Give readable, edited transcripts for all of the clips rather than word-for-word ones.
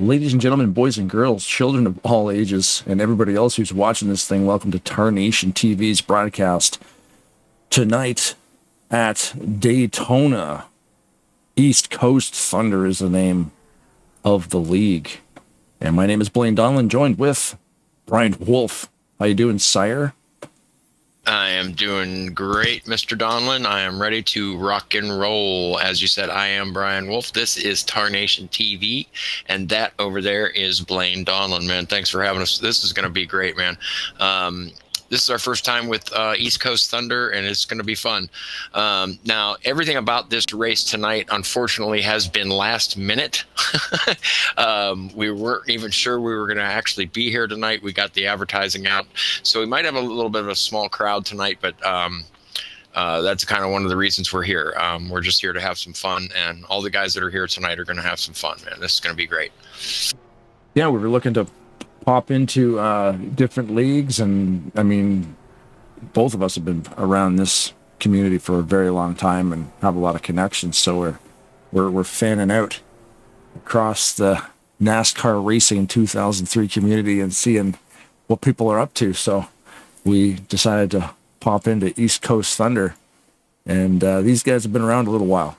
Ladies and gentlemen, boys and girls, children of all ages, and everybody else who's watching this thing, welcome to Tarnation TV's broadcast tonight at Daytona. East Coast Thunder is the name of the league. And my name is Blaine Donlin, joined with Brian Wolf. How you doing, sire? I am doing great, Mr. Donlin. I am ready to rock and roll. As you said, I am Brian Wolf. This is Tarnation TV, and that over there is Blaine Donlin, man. Thanks for having us. This is going to be great, man. This is our first time with East Coast Thunder, and it's going to be fun. Now, everything about this race tonight, unfortunately, has been last minute. We weren't even sure we were going to actually be here tonight. We got the advertising out, so we might have a little bit of a small crowd tonight, but that's kind of one of the reasons we're here. We're just here to have some fun, and all the guys that are here tonight are going to have some fun, man. This is going to be great. Yeah, we were looking to pop into different leagues, and I mean, both of us have been around this community for a very long time and have a lot of connections, so we're fanning out across the NASCAR racing 2003 community and seeing what people are up to. So we decided to pop into East Coast Thunder, and these guys have been around a little while.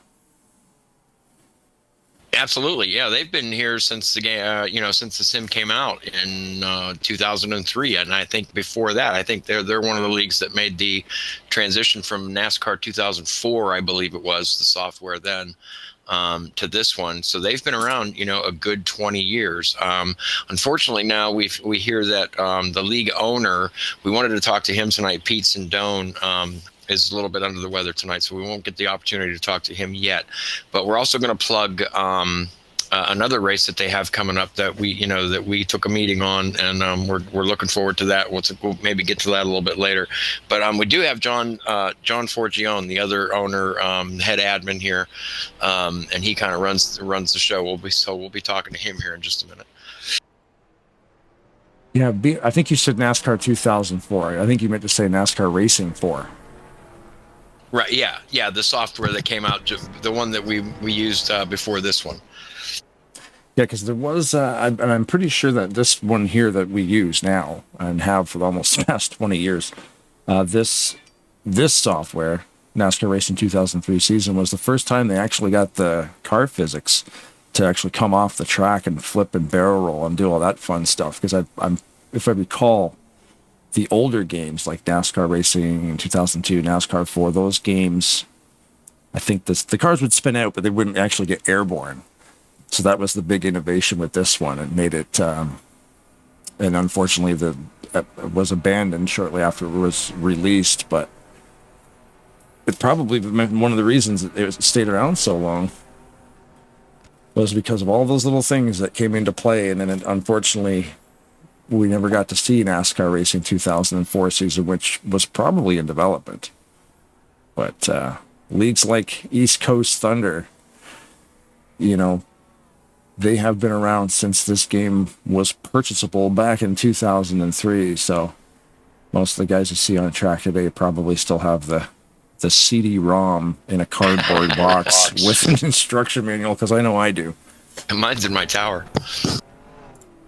Absolutely, yeah. They've been here since the game, since the sim came out in 2003, and I think before that, I think they're one of the leagues that made the transition from NASCAR 2004, I believe it was, the software then, to this one. So they've been around, a good 20 years. Unfortunately, now we hear that the league owner, we wanted to talk to him tonight, Pete Sindone, is a little bit under the weather tonight, so we won't get the opportunity to talk to him yet. But we're also going to plug another race that they have coming up that we took a meeting on, and we're looking forward to that. We'll maybe get to that a little bit later. But we do have John Forgione, the other owner, head admin here, and he kind of runs the show. We'll be talking to him here in just a minute. Yeah, I think you said NASCAR 2004. I think you meant to say NASCAR Racing 4. Right, yeah, the software that came out, the one that we used before this one. Yeah, because there was, and I'm pretty sure that this one here that we use now and have for almost the past 20 years, this software, NASCAR Racing 2003 season, was the first time they actually got the car physics to actually come off the track and flip and barrel roll and do all that fun stuff. Because if I recall, the older games like NASCAR Racing in 2002, NASCAR 4, those games, I think the cars would spin out, but they wouldn't actually get airborne. So that was the big innovation with this one. It made it, and unfortunately, it was abandoned shortly after it was released. But it probably one of the reasons that it stayed around so long was because of all those little things that came into play, and then unfortunately, we never got to see NASCAR Racing 2004 season, which was probably in development. But leagues like East Coast Thunder, they have been around since this game was purchasable back in 2003. So most of the guys you see on track today probably still have the CD-ROM in a cardboard box with an instruction manual, because I know I do. And mine's in my tower.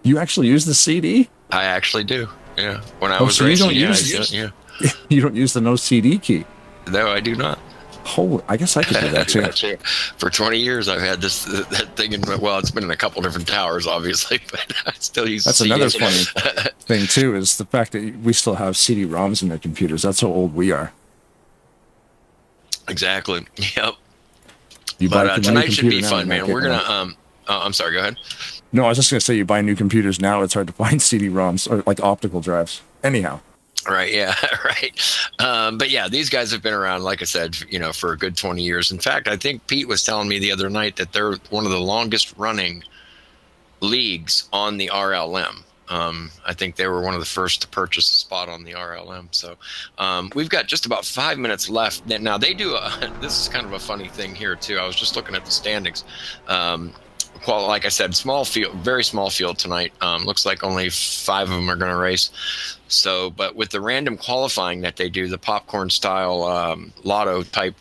You actually use the CD? I actually do. Yeah. When I was racing, yeah. You don't use the no CD key? No, I do not. Holy, I guess I could do that too. For 20 years, I've had that thing it's been in a couple different towers, obviously, but I still use. That's another funny thing too, is the fact that we still have CD-ROMs in our computers. That's how old we are. Exactly. Yep. But tonight should be fun, man. We're gonna. I'm sorry. Go ahead. No, I was just gonna say, you buy new computers now, it's hard to find CD-ROMs or like optical drives. Anyhow. Right. Yeah. Right. But yeah, these guys have been around, like I said, for a good 20 years. In fact, I think Pete was telling me the other night that they're one of the longest running leagues on the RLM. I think they were one of the first to purchase a spot on the RLM. So we've got just about 5 minutes left. Now they do this is kind of a funny thing here too. I was just looking at the standings. Like I said, small field, very small field tonight. Looks like only 5 of them are going to race. So, but with the random qualifying that they do, the popcorn style lotto type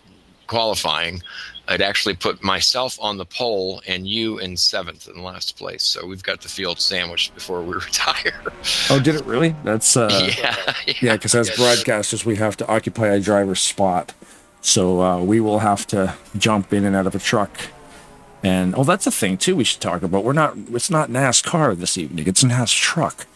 qualifying, it actually put myself on the pole and you in 7th in last place. So we've got the field sandwiched before we retire. Oh, did it really? That's yeah, because as broadcasters, we have to occupy a driver's spot. So we will have to jump in and out of a truck. And that's a thing too we should talk about. It's not NASCAR this evening. It's NAS truck.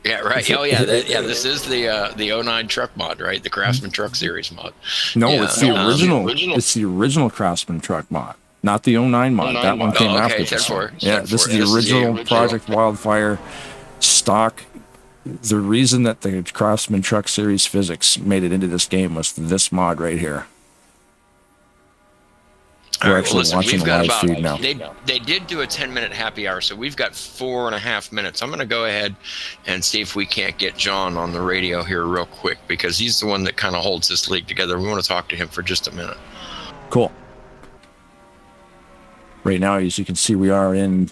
Yeah, right. Oh, yeah. This is the 09 truck mod, right? The Craftsman Truck Series mod. No, yeah. It's the original. It's the original Craftsman truck mod, not the 09 mod. That one came after this one. Yeah, this is the original Project Wildfire stock. The reason that the Craftsman Truck Series physics made it into this game was this mod right here. We're actually watching the live feed now. They did do a 10-minute happy hour, so we've got 4.5 minutes. I'm going to go ahead and see if we can't get John on the radio here real quick, because he's the one that kind of holds this league together. We want to talk to him for just a minute. Cool. Right now, as you can see, we are in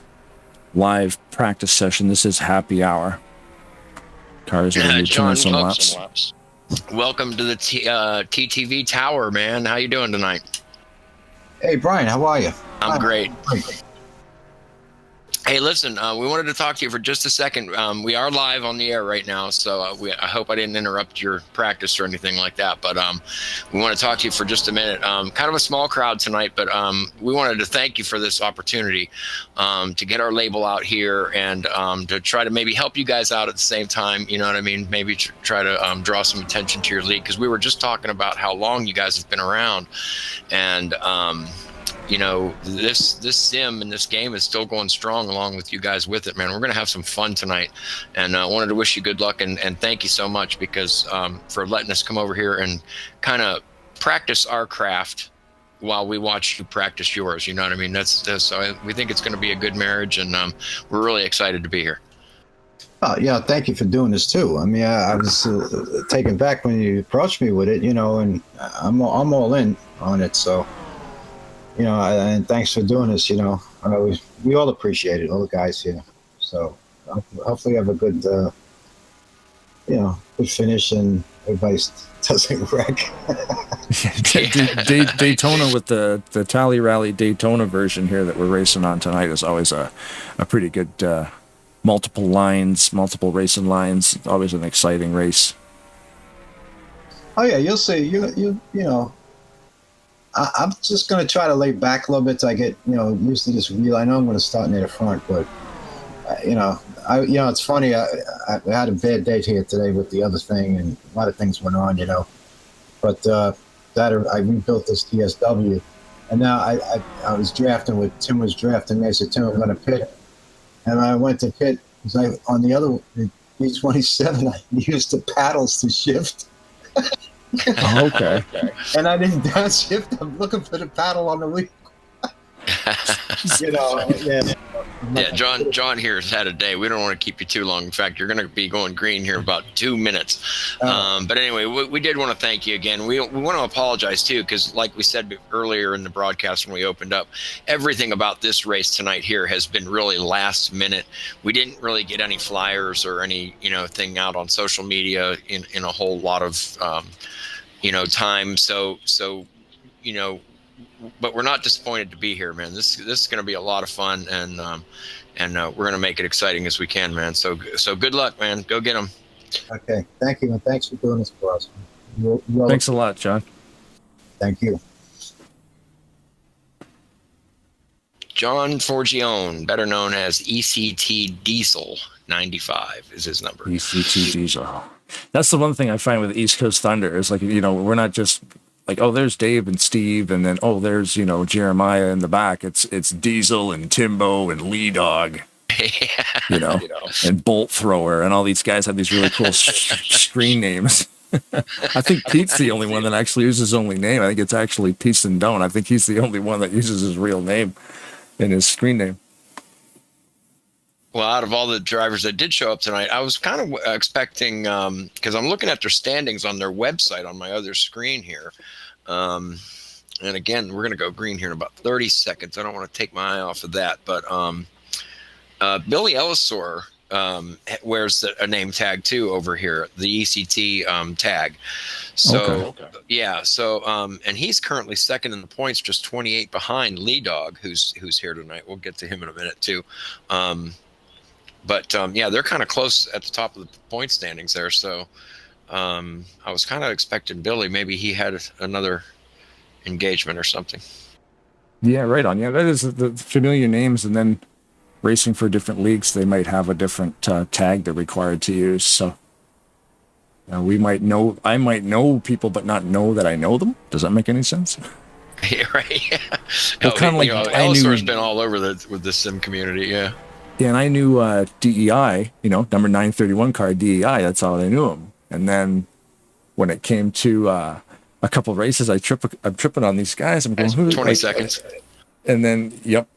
live practice session. This is happy hour. Cars are going to do 2 minutes and laps. Welcome to the TTV Tower, man. How you doing tonight? Hey, Brian, how are you? I'm great. Hey, listen, we wanted to talk to you for just a second. We are live on the air right now, so I hope I didn't interrupt your practice or anything like that. But we want to talk to you for just a minute. Kind of a small crowd tonight, but we wanted to thank you for this opportunity to get our label out here and to try to maybe help you guys out at the same time. You know what I mean? Maybe try to draw some attention to your league, because we were just talking about how long you guys have been around, and you know, this sim and this game is still going strong along with you guys with it, man. We're going to have some fun tonight, and I wanted to wish you good luck and thank you so much, because for letting us come over here and kind of practice our craft while we watch you practice yours. You know what I mean? We think it's going to be a good marriage, and we're really excited to be here. Oh, yeah, thank you for doing this too. I mean, I was taken back when you approached me with it, you know, and I'm all in on it, so. You know, and thanks for doing this. You know, we all appreciate it, all the guys here. So hopefully, you have a good, good finish, and everybody doesn't wreck. Daytona with the Tally Rally Daytona version here that we're racing on tonight is always a pretty good multiple racing lines. Always an exciting race. Oh yeah, you'll see. You know. I'm just going to try to lay back a little bit till I get, used to this wheel. I know I'm going to start near the front, but, it's funny. I had a bad day here today with the other thing, and a lot of things went on, But I rebuilt this TSW, and now I was drafting with Tim was drafting me. I said, Tim, I'm going to pit. And I went to pit because on the other B27, I used the paddles to shift. Oh, okay. And I didn't downshift. I'm looking for the paddle on the wheel. Yeah, John here has had a day. We don't want to keep you too long. In fact, you're going to be going green here in about 2 minutes. But anyway, we did want to thank you again. We want to apologize too, because like we said earlier in the broadcast when we opened up, everything about this race tonight here has been really last minute. We didn't really get any flyers or any thing out on social media in a whole lot of time. So but we're not disappointed to be here, man. This is going to be a lot of fun, and we're going to make it exciting as we can, man. So good luck, man. Go get them. Okay, thank you, and thanks for doing this for us. Thanks a lot, John. Thank you. John Forgione, better known as ECT Diesel 95 is his number. ECT Diesel. That's the one thing I find with East Coast Thunder is we're not just like, oh, there's Dave and Steve, and then, oh, there's, Jeremiah in the back. It's Diesel and Timbo and Lee Dog, and Bolt Thrower, and all these guys have these really cool screen names. I think Pete's the only one that actually uses his only name. I think it's actually Pete Sindone. I think he's the only one that uses his real name in his screen name. Well, out of all the drivers that did show up tonight, I was kind of expecting, because I'm looking at their standings on their website on my other screen here. And again, we're going to go green here in about 30 seconds. I don't want to take my eye off of that. But Billy Ellisor wears a name tag too over here, the ECT tag. So yeah, so and he's currently second in the points, just 28 behind Lee Dog, who's here tonight. We'll get to him in a minute too. But yeah, they're kind of close at the top of the point standings there. So I was kind of expecting Billy. Maybe he had another engagement or something. Yeah, right on. Yeah, that is the familiar names, and then racing for different leagues, they might have a different tag they're required to use. So I might know people, but not know that I know them. Does that make any sense? Yeah, right. Yeah. Well, kind of like Ellisor's been all over with the sim community. Yeah. Yeah, and I knew DEI, number 931 car DEI. That's all I knew him. And then when it came to a couple of races, I'm tripping on these guys. I'm going, 20 seconds. And then, yep.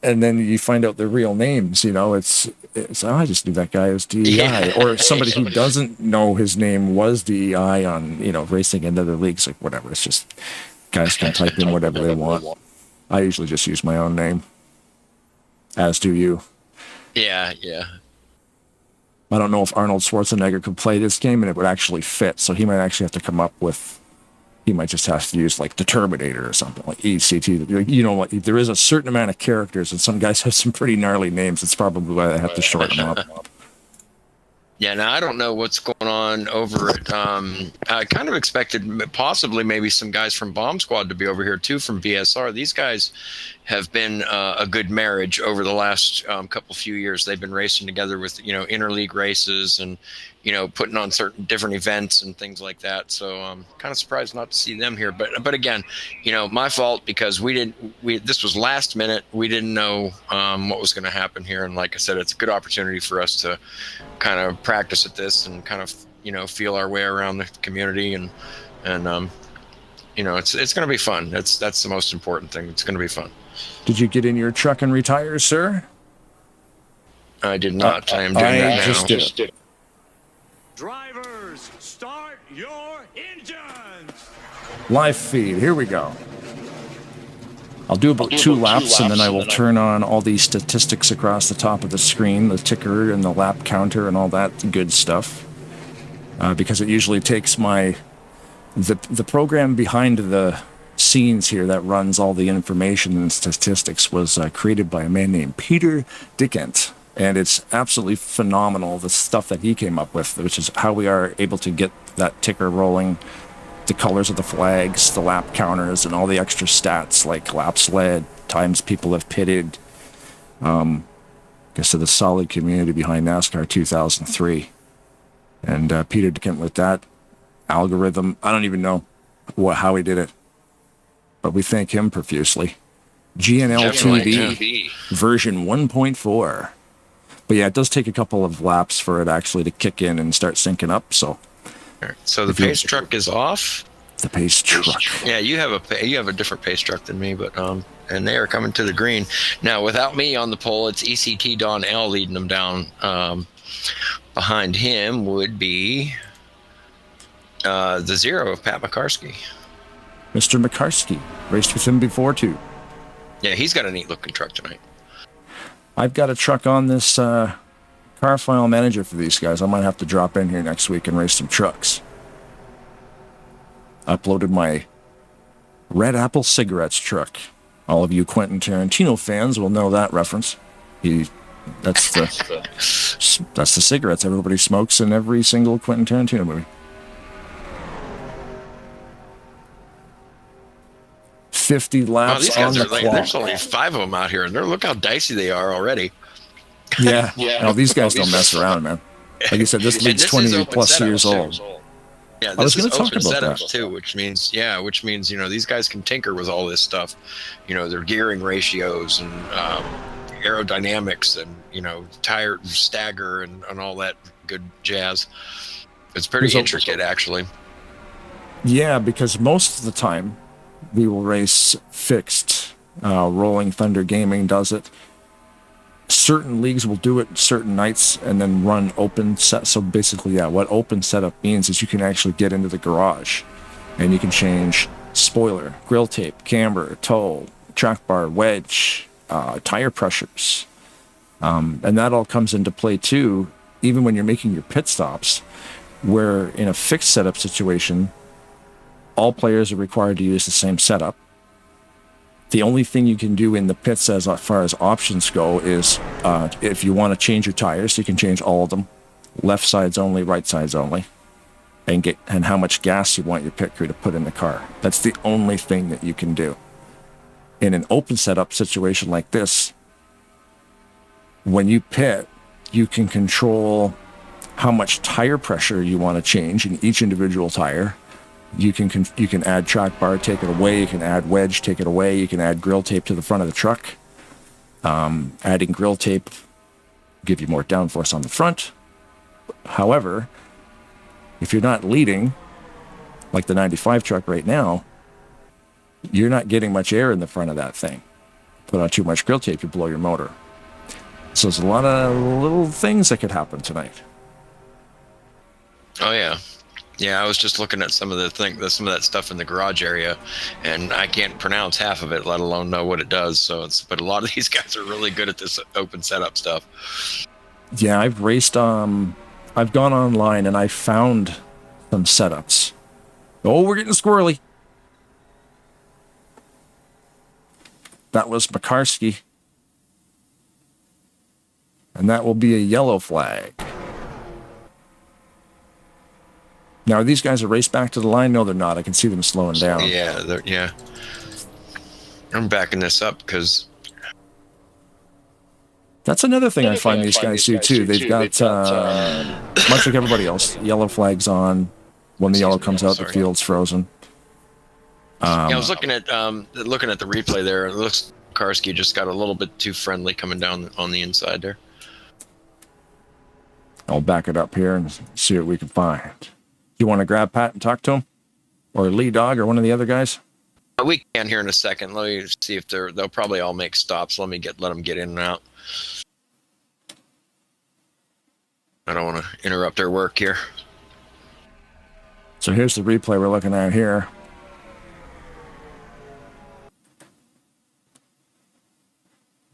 And then you find out their real names. It's I just knew that guy as DEI, yeah. Or somebody who doesn't know his name was DEI on racing in other leagues, like whatever. It's just guys can type in whatever they want. I usually just use my own name. As do you. Yeah. I don't know if Arnold Schwarzenegger could play this game and it would actually fit. So he might actually have to come up with. He might just have to use like the Terminator or something like ECT. There is a certain amount of characters, and some guys have some pretty gnarly names. It's probably why they have to shorten them up. Yeah, now I don't know what's going on over at. I kind of expected possibly maybe some guys from Bomb Squad to be over here too from BSR. These guys have been a good marriage over the last few years. They've been racing together with interleague races and putting on certain different events and things like that. So I'm kind of surprised not to see them here. But again, my fault because this was last minute. We didn't know what was going to happen here. And like I said, it's a good opportunity for us to kind of practice at this and kind of feel our way around the community and it's going to be fun. That's the most important thing. It's going to be fun. Did you get in your truck and retire, sir? I did not. I am doing that now. Just did. Drivers, start your engines! Live feed. Here we go. I'll do about two laps, and then I will turn on all these statistics across the top of the screen, the ticker and the lap counter and all that good stuff. Because it usually takes the program behind the scenes here that runs all the information and statistics was created by a man named Peter Dickent. And it's absolutely phenomenal, the stuff that he came up with, which is how we are able to get that ticker rolling, the colors of the flags, the lap counters, and all the extra stats like laps led, times people have pitted. I guess the solid community behind NASCAR 2003. And Peter Dickent with that algorithm, I don't even know how he did it, but we thank him profusely. GNL TV version 1.4. But yeah, it does take a couple of laps for it actually to kick in and start syncing up. So the pace truck is off. The pace truck. Yeah, you have a different pace truck than me, but and they are coming to the green now. Without me on the pole, it's ECT Don L leading them down. Behind him would be the Zero of Pat McCarsky. Mr. McCarsky raced with him before too. Yeah, he's got a neat looking truck tonight. I've got a truck on this car file manager for these guys. I might have to drop in here next week and race some trucks. Uploaded my Red Apple Cigarettes truck. All of you Quentin Tarantino fans will know that reference. That's the cigarettes everybody smokes in every single Quentin Tarantino movie. 50 laps on the clock. There's only 5 of them out here, and look how dicey they are already. Yeah. No, these guys don't mess around, man. Like you said, this league's 20 plus years old. Yeah, this is open setups too, which means these guys can tinker with all this stuff. Their gearing ratios and aerodynamics and tire stagger and all that good jazz. It's pretty intricate, actually. Yeah, because most of the time we will race fixed. Rolling Thunder Gaming does it. Certain leagues will do it certain nights and then run open set. So basically, what open setup means is you can actually get into the garage and you can change spoiler, grill tape, camber, toe, track bar, wedge, tire pressures, And that all comes into play too, even when you're making your pit stops, where in a fixed setup situation, all players are required to use the same setup. The only thing you can do in the pits as far as options go is if you want to change your tires, you can change all of them. Left sides only, right sides only. And how much gas you want your pit crew to put in the car. That's the only thing that you can do. In an open setup situation like this, when you pit, you can control how much tire pressure you want to change in each individual tire. You can add track bar, take it away. You can add wedge, take it away. You can add grill tape to the front of the truck. Adding grill tape give you more downforce on the front. However, if you're not leading, like the 95 truck right now, you're not getting much air in the front of that thing. Put on too much grill tape, you blow your motor. So there's a lot of little things that could happen tonight. Oh yeah, yeah. I was just looking at some of some of that stuff in the garage area, and I can't pronounce half of it, let alone know what it does. But a lot of these guys are really good at this open setup stuff. Yeah, I've raced. I've gone online and I found some setups. Oh, we're getting squirrely. That was Makarski. And that will be a yellow flag. Now, are these guys a race back to the line? No, they're not. I can see them slowing down. Yeah, yeah. I'm backing this up because... That's another thing I find these guys do, too. They've got, much like everybody else, yellow flags on. When the yellow comes out, the field's frozen. Yeah, I was looking at the replay there. It looks Karski just got a little bit too friendly coming down on the inside there. I'll back it up here and see what we can find. You want to grab Pat and talk to him? Or Lee Dog or one of the other guys? We can here in a second. Let me see if they'll probably all make stops. Let them get in and out. I don't want to interrupt their work here. So here's the replay we're looking at here.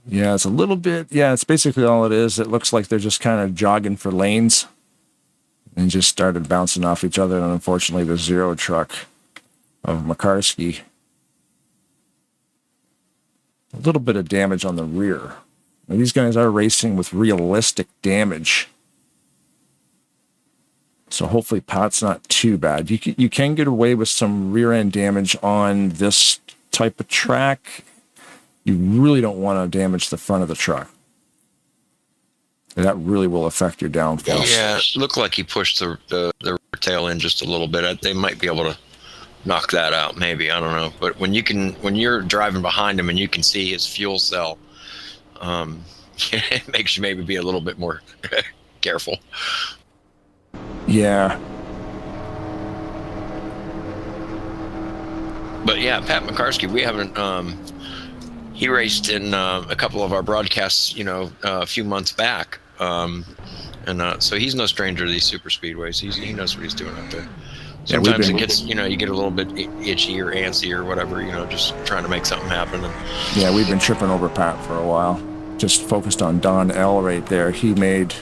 Yeah, it's a little bit, it's basically all it is. It looks like they're just kind of jogging for lanes and just started bouncing off each other. And unfortunately, the zero truck of Makarski, a little bit of damage on the rear. Now, these guys are racing with realistic damage. So hopefully Pat's not too bad. You can get away with some rear end damage on this type of track. You really don't want to damage the front of the truck. That really will affect your downforce. Yeah, it looked like he pushed the tail in just a little bit. They might be able to knock that out, maybe. I don't know. But when you're driving behind him and you can see his fuel cell, it makes you maybe be a little bit more careful. Yeah. But yeah, Pat Makarski, we haven't. He raced in a couple of our broadcasts, a few months back, and so he's no stranger to these super speedways. He knows what he's doing out there. Sometimes it gets, you get a little bit itchy or antsy or whatever, just trying to make something happen. Yeah, we've been tripping over Pat for a while. Just focused on Don L right there. He made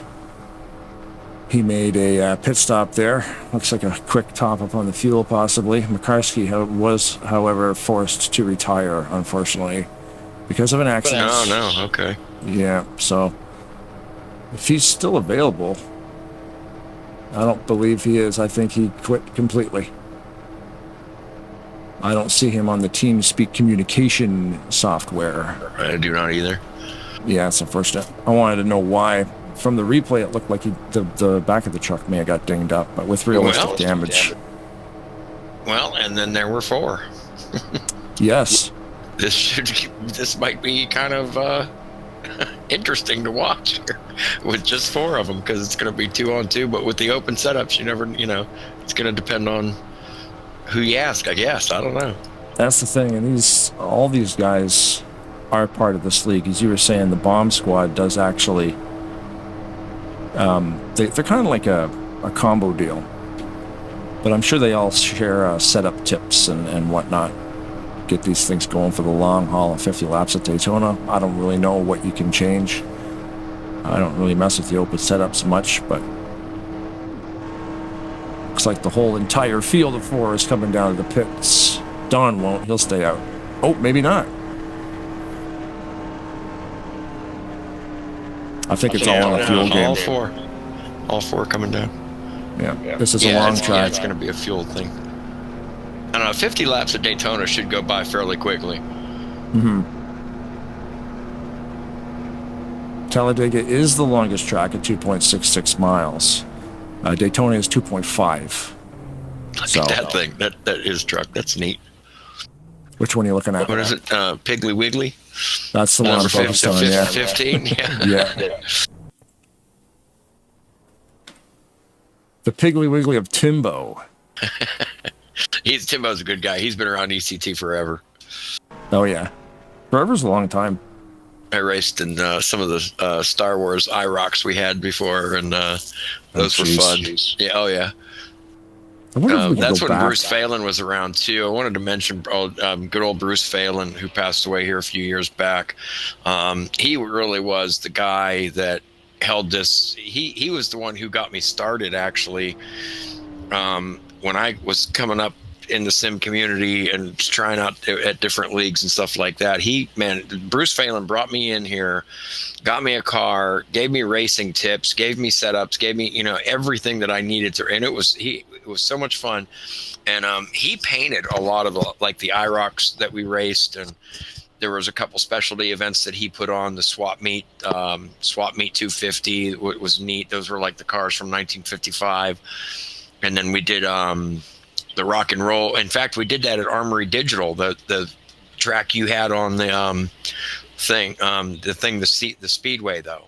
a pit stop there. Looks like a quick top up on the fuel, possibly. Makarski was, however, forced to retire, unfortunately, because of an accident. Oh, no, okay. Yeah, so if he's still available, I don't believe he is. I think he quit completely. I don't see him on the TeamSpeak communication software. I do not either. Yeah, it's unfortunate. I wanted to know why. From the replay, it looked like the back of the truck may have got dinged up, but with realistic damage. Well, and then there were 4. Yes. This might be kind of interesting to watch here with just 4 of them, because it's going to be 2-on-2. But with the open setups, you never, it's going to depend on who you ask, I guess. I don't know. That's the thing, and all these guys are part of this league. As you were saying, the bomb squad does actually. They're kind of like a combo deal, but I'm sure they all share setup tips and whatnot. Get these things going for the long haul of 50 laps at Daytona. I don't really know what you can change. I don't really mess with the open setups much, but looks like the whole entire field of four is coming down to the pits. Don won't. He'll stay out. Oh, maybe not. I think it's all on a fuel game. All four coming down. Yeah, this is a long track. Yeah, it's going to be a fuel thing. I don't know. 50 laps at Daytona should go by fairly quickly. Mm-hmm. Talladega is the longest track at 2.66 miles. Daytona is 2.5. So That thing, that is truck. That's neat. which one are you looking at? What is it? Piggly Wiggly? That's the one I'm focused on, yeah. 15? Yeah. Yeah. The Piggly Wiggly of Timbo. Timbo's a good guy. He's been around ECT forever. Oh, yeah. Forever's a long time. I raced in some of the Star Wars IROCs we had before, and those were fun. Yeah, oh yeah. That's when Bruce Phelan was around too. I wanted to mention good old Bruce Phelan, who passed away here a few years back. He really was the guy that held this. He was the one who got me started, actually, when I was coming up in the sim community and trying out at different leagues and stuff like that. Bruce Phelan brought me in here, got me a car, gave me racing tips, gave me setups, gave me, everything that I needed to, and it was so much fun. And he painted a lot of the IROCs that we raced, and there was a couple specialty events that he put on. The Swap Meet 250 was neat. Those were like the cars from 1955. And then we did the rock and roll. In fact, we did that at Armory Digital, the track you had on the the Speedway, though.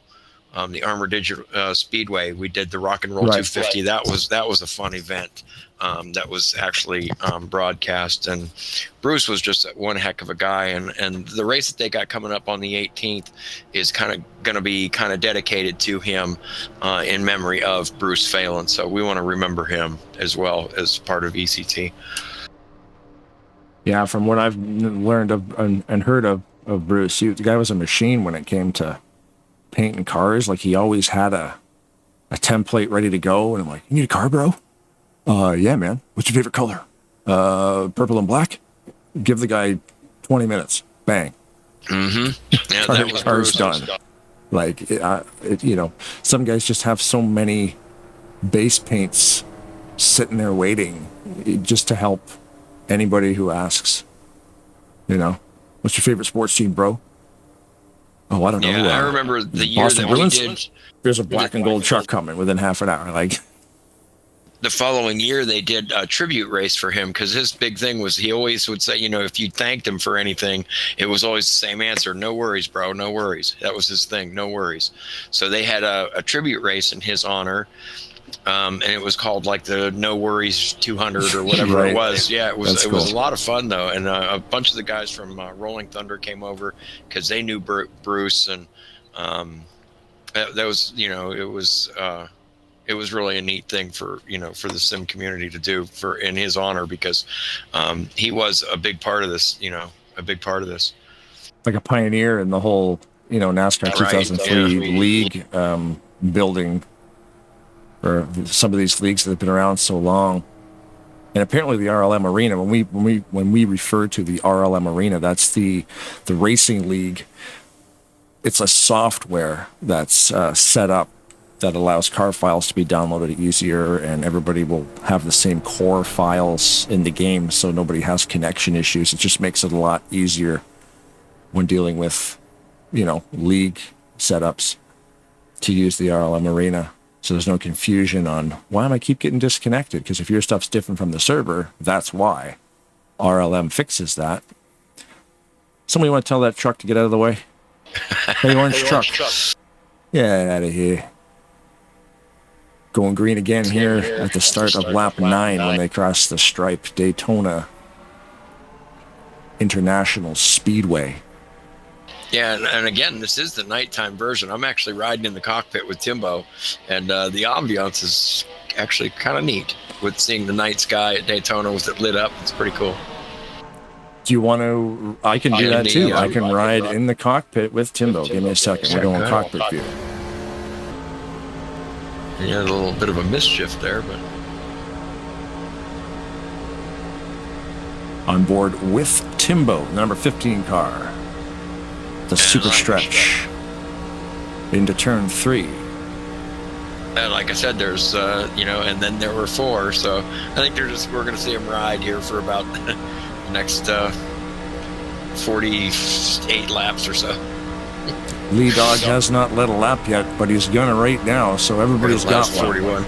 The Armory Digital Speedway. We did the rock and roll 250. That was a fun event. That was actually broadcast, and Bruce was just one heck of a guy. And the race that they got coming up on the 18th is kind of going to be kind of dedicated to him in memory of Bruce Phelan. So we want to remember him as well as part of ECT. Yeah, from what I've learned of and heard of Bruce, the guy was a machine when it came to painting cars. Like, he always had a template ready to go, and I'm like, you need a car, bro? Yeah, man. What's your favorite color? Purple and black? Give the guy 20 minutes. Bang. Mm-hmm. Yeah, that was car's done. Like, some guys just have so many base paints sitting there waiting just to help anybody who asks. What's your favorite sports team, bro? Oh, I don't know. Yeah, I remember the year Boston that Bruins? we did. There's a black and gold truck coming within half an hour. Like, the following year, they did a tribute race for him, because his big thing was he always would say, if you thanked him for anything, it was always the same answer: no worries, bro, no worries. That was his thing, no worries. So they had a tribute race in his honor, and it was called like the No Worries 200 or whatever it was. Yeah, it was a lot of fun though, and a bunch of the guys from Rolling Thunder came over because they knew Bruce, and that was it was really a neat thing for the sim community to do in his honor, because he was a big part of this, like a pioneer in the whole, NASCAR 2003 league building for some of these leagues that have been around so long. And apparently the RLM Arena, when we refer to the RLM Arena, that's the racing league. It's a software that's set up that allows car files to be downloaded easier, and everybody will have the same core files in the game, so nobody has connection issues. It just makes it a lot easier when dealing with, league setups to use the RLM Arena. So there's no confusion on why am I keep getting disconnected? Because if your stuff's different from the server, that's why. RLM fixes that. Somebody want to tell that truck to get out of the way? Hey, orange truck. Get out of here. Going green again here at the start of lap 9 when they cross the stripe. Daytona International Speedway. Yeah, and again, this is the nighttime version. I'm actually riding in the cockpit with Timbo, and the ambiance is actually kind of neat with seeing the night sky at Daytona with it lit up. It's pretty cool. Do you want to? I can do that too. I can ride in the cockpit with Timbo. Give me a second. We're going cockpit view. He had a little bit of a mischief there, but On board with Timbo, the number 15 car. The super stretch into turn 3. and like I said, there's and then there were 4, so I think we're going to see him ride here for about the next 48 laps or so. Lee Dog has not led a lap yet, but he's gonna right now, so everybody's got one. 41.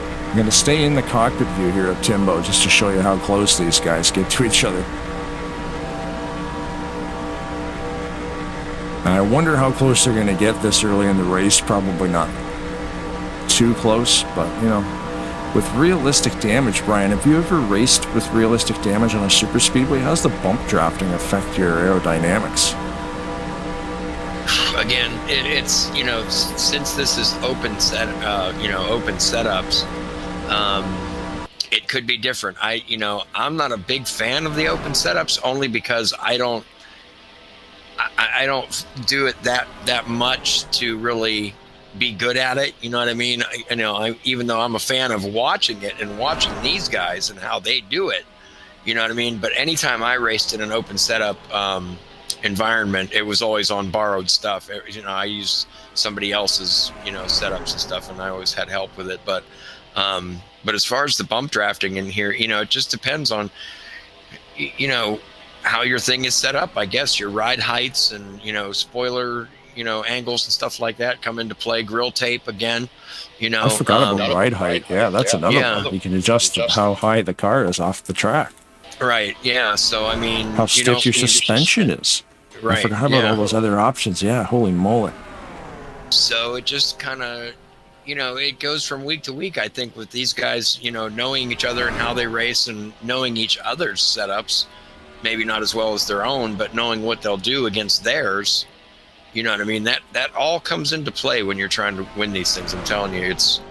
I'm gonna stay in the cockpit view here of Timbo just to show you how close these guys get to each other. And I wonder how close they're gonna get this early in the race. Probably not too close, but with realistic damage, Brian, have you ever raced with realistic damage on a super speedway? How's the bump drafting affect your aerodynamics? Again, it's since this is open setups, it could be different. I'm not a big fan of the open setups, only because I don't do it that much to really be good at it. You know what I mean? Even though I'm a fan of watching it and watching these guys and how they do it, you know what I mean? But anytime I raced in an open setup environment, it was always on borrowed stuff. I used somebody else's, setups and stuff, and I always had help with it. But as far as the bump drafting in here, it just depends on, how your thing is set up. I guess your ride heights and, spoiler, angles and stuff like that come into play. Grill tape again, I forgot about ride height. Yeah, that's another one. You can adjust how high the car is off the track. Right. Yeah. So I mean, how stiff your suspension is. Right. I forgot about all those other options. Yeah. Holy moly. So it just kind of, it goes from week to week. I think with these guys, knowing each other and how they race and knowing each other's setups, maybe not as well as their own, but knowing what they'll do against theirs. You know what I mean? That all comes into play when you're trying to win these things. I'm telling you, it's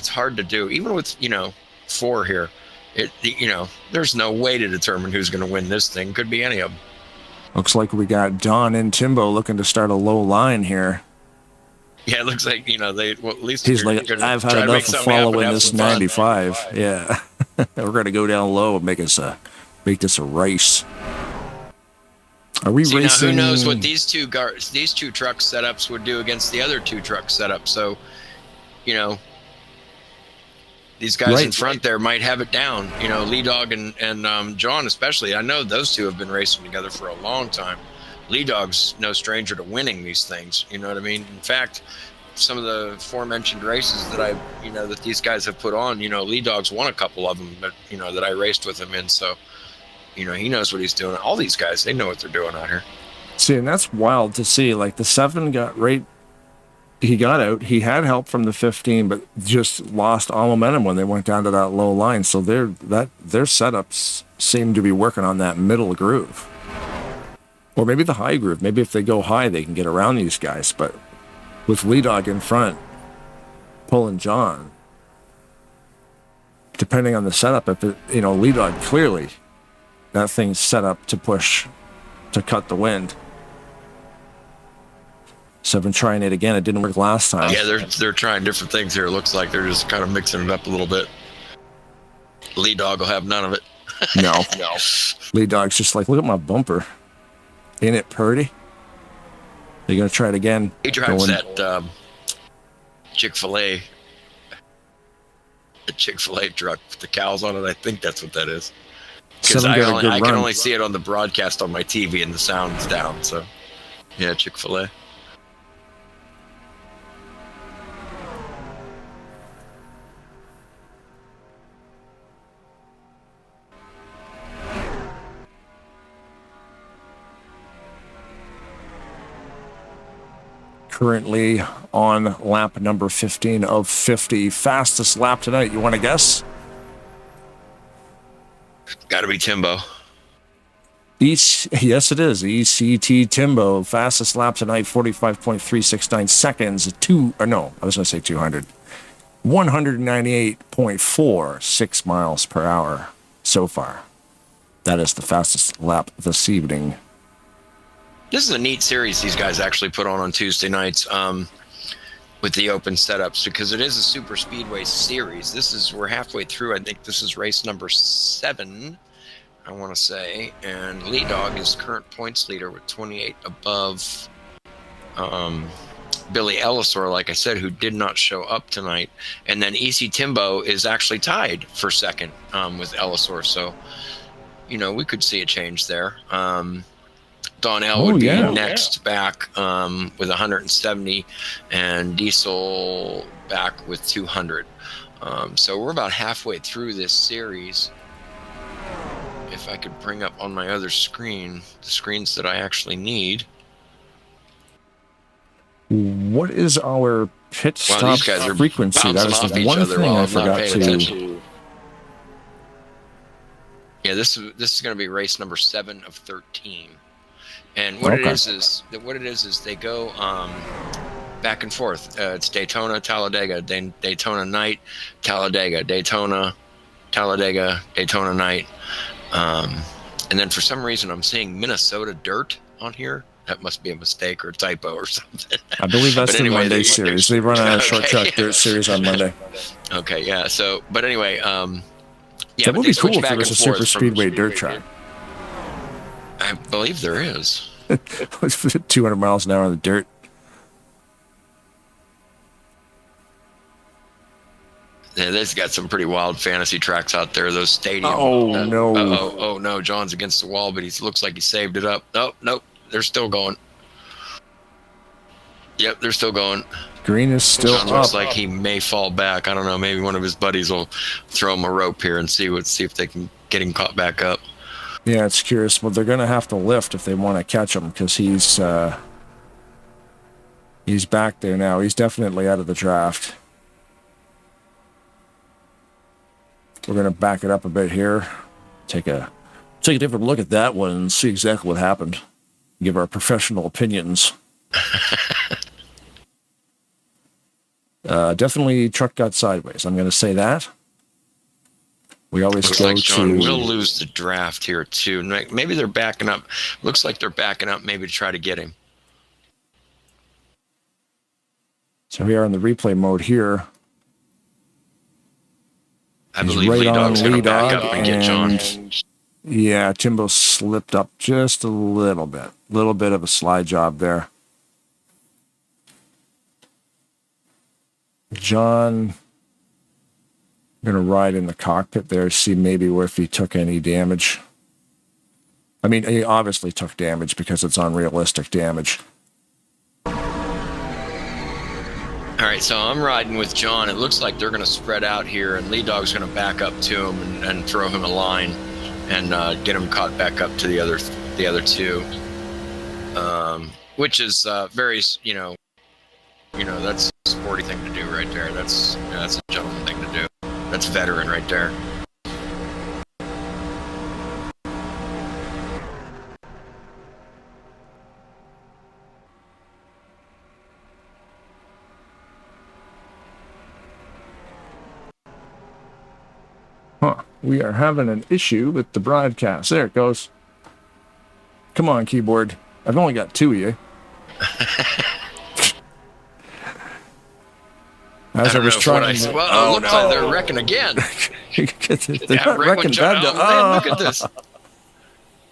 hard to do. Even with 4 here, there's no way to determine who's going to win this thing. Could be any of them. Looks like we got Don and Timbo looking to start a low line here. Yeah, it looks like at least he's like, I've had enough of following this 95. Yeah, we're going to go down low and make this a race. Are we racing? Now, who knows what these two truck setups would do against the other 2 truck setups? So, these guys in front there might have it down. Lee Dog and John especially. I know those 2 have been racing together for a long time. Lee Dog's no stranger to winning these things. You know what I mean? In fact, some of the aforementioned races that that these guys have put on, Lee Dog's won a couple of them, but that I raced with him in. So. He knows what he's doing. All these guys, they know what they're doing out here. See, and that's wild to see. Like the 7 he got out. He had help from the 15, but just lost all momentum when they went down to that low line. So their setups seem to be working on that middle groove. Or maybe the high groove. Maybe if they go high, they can get around these guys. But with Lee Dog in front, pulling John, depending on the setup, if Lee Dog clearly... that thing's set up to push, to cut the wind. So I've been trying it again. It didn't work last time. Yeah, they're trying different things here. It looks like they're just kind of mixing it up a little bit. Lee Dog will have none of it. No. Lee Dog's just like, look at my bumper. Ain't it purty? You're going to try it again. He drives that Chick-fil-A. The Chick-fil-A truck with the cows on it. I think that's what that is. Because I can only see it on the broadcast on my TV and the sound's down. So, yeah, Chick-fil-A. Currently on lap number 15 of 50. Fastest lap tonight. You want to guess? Got to be Timbo. Yes, it is. ECT Timbo. Fastest lap tonight, 45.369 seconds. 200. 198.46 miles per hour so far. That is the fastest lap this evening. This is a neat series these guys actually put on Tuesday nights with the open setups, because it is a super speedway series. We're halfway through. I think this is race number 7, I want to say, and Lead Dog is current points leader with 28 above Billy Ellisor, like I said, who did not show up tonight. And then EC Timbo is actually tied for second with Ellisor. So, we could see a change there. Don L would be next back with 170, and Diesel back with 200. So we're about halfway through this series. If I could bring up on my other screen the screens that I actually need. What is our pit stop these guys are frequency? That is bouncing the off one each other thing while I I'm not forgot paying to. attention. Yeah, this is going to be race number 7 of 13. And what it is they go back and forth. It's Daytona, Talladega, Daytona night, Talladega, Daytona, Talladega, Daytona night. And then for some reason I'm seeing Minnesota dirt on here. That must be a mistake or a typo or something. I believe that's the Monday series. They run a short track dirt series on Monday. Okay, yeah. So, but anyway, yeah. That would be cool if there was a super speedway dirt track. I believe there is. 200 miles an hour on the dirt. Yeah, they've got some pretty wild fantasy tracks out there. Those stadiums. Oh no! Oh no! John's against the wall, but he looks like he saved it up. Nope. They're still going. Yep, they're still going. Green is still John looks like he may fall back. I don't know. Maybe one of his buddies will throw him a rope here and see if they can get him caught back up. Yeah, it's curious. Well, they're going to have to lift if they want to catch him, because he's back there now. He's definitely out of the draft. We're going to back it up a bit here. Take a different look at that one and see exactly what happened. Give our professional opinions. Definitely truck got sideways. I'm going to say that. We always looks go like John to... will lose the draft here too. Maybe they're backing up. Looks like they're backing up maybe to try to get him. So we are in the replay mode here. I believe Lead Dog's going to back up and get John. Yeah, Timbo slipped up just a little bit. Little bit of a slide job there. John, I'm going to ride in the cockpit there, see maybe if he took any damage. I mean, he obviously took damage because it's unrealistic damage. All right, so I'm riding with John. It looks like they're going to spread out here, and Lead Dog's going to back up to him and throw him a line and get him caught back up to the other two, which is very, that's a sporty thing to do right there. That's a gentleman thing to do. That's veteran right there. We are having an issue with the broadcast. There it goes. Come on, keyboard. I've only got 2 of you. As I was trying to... Well, looks like they're wrecking again. They're not wrecking bad. Man, look at this.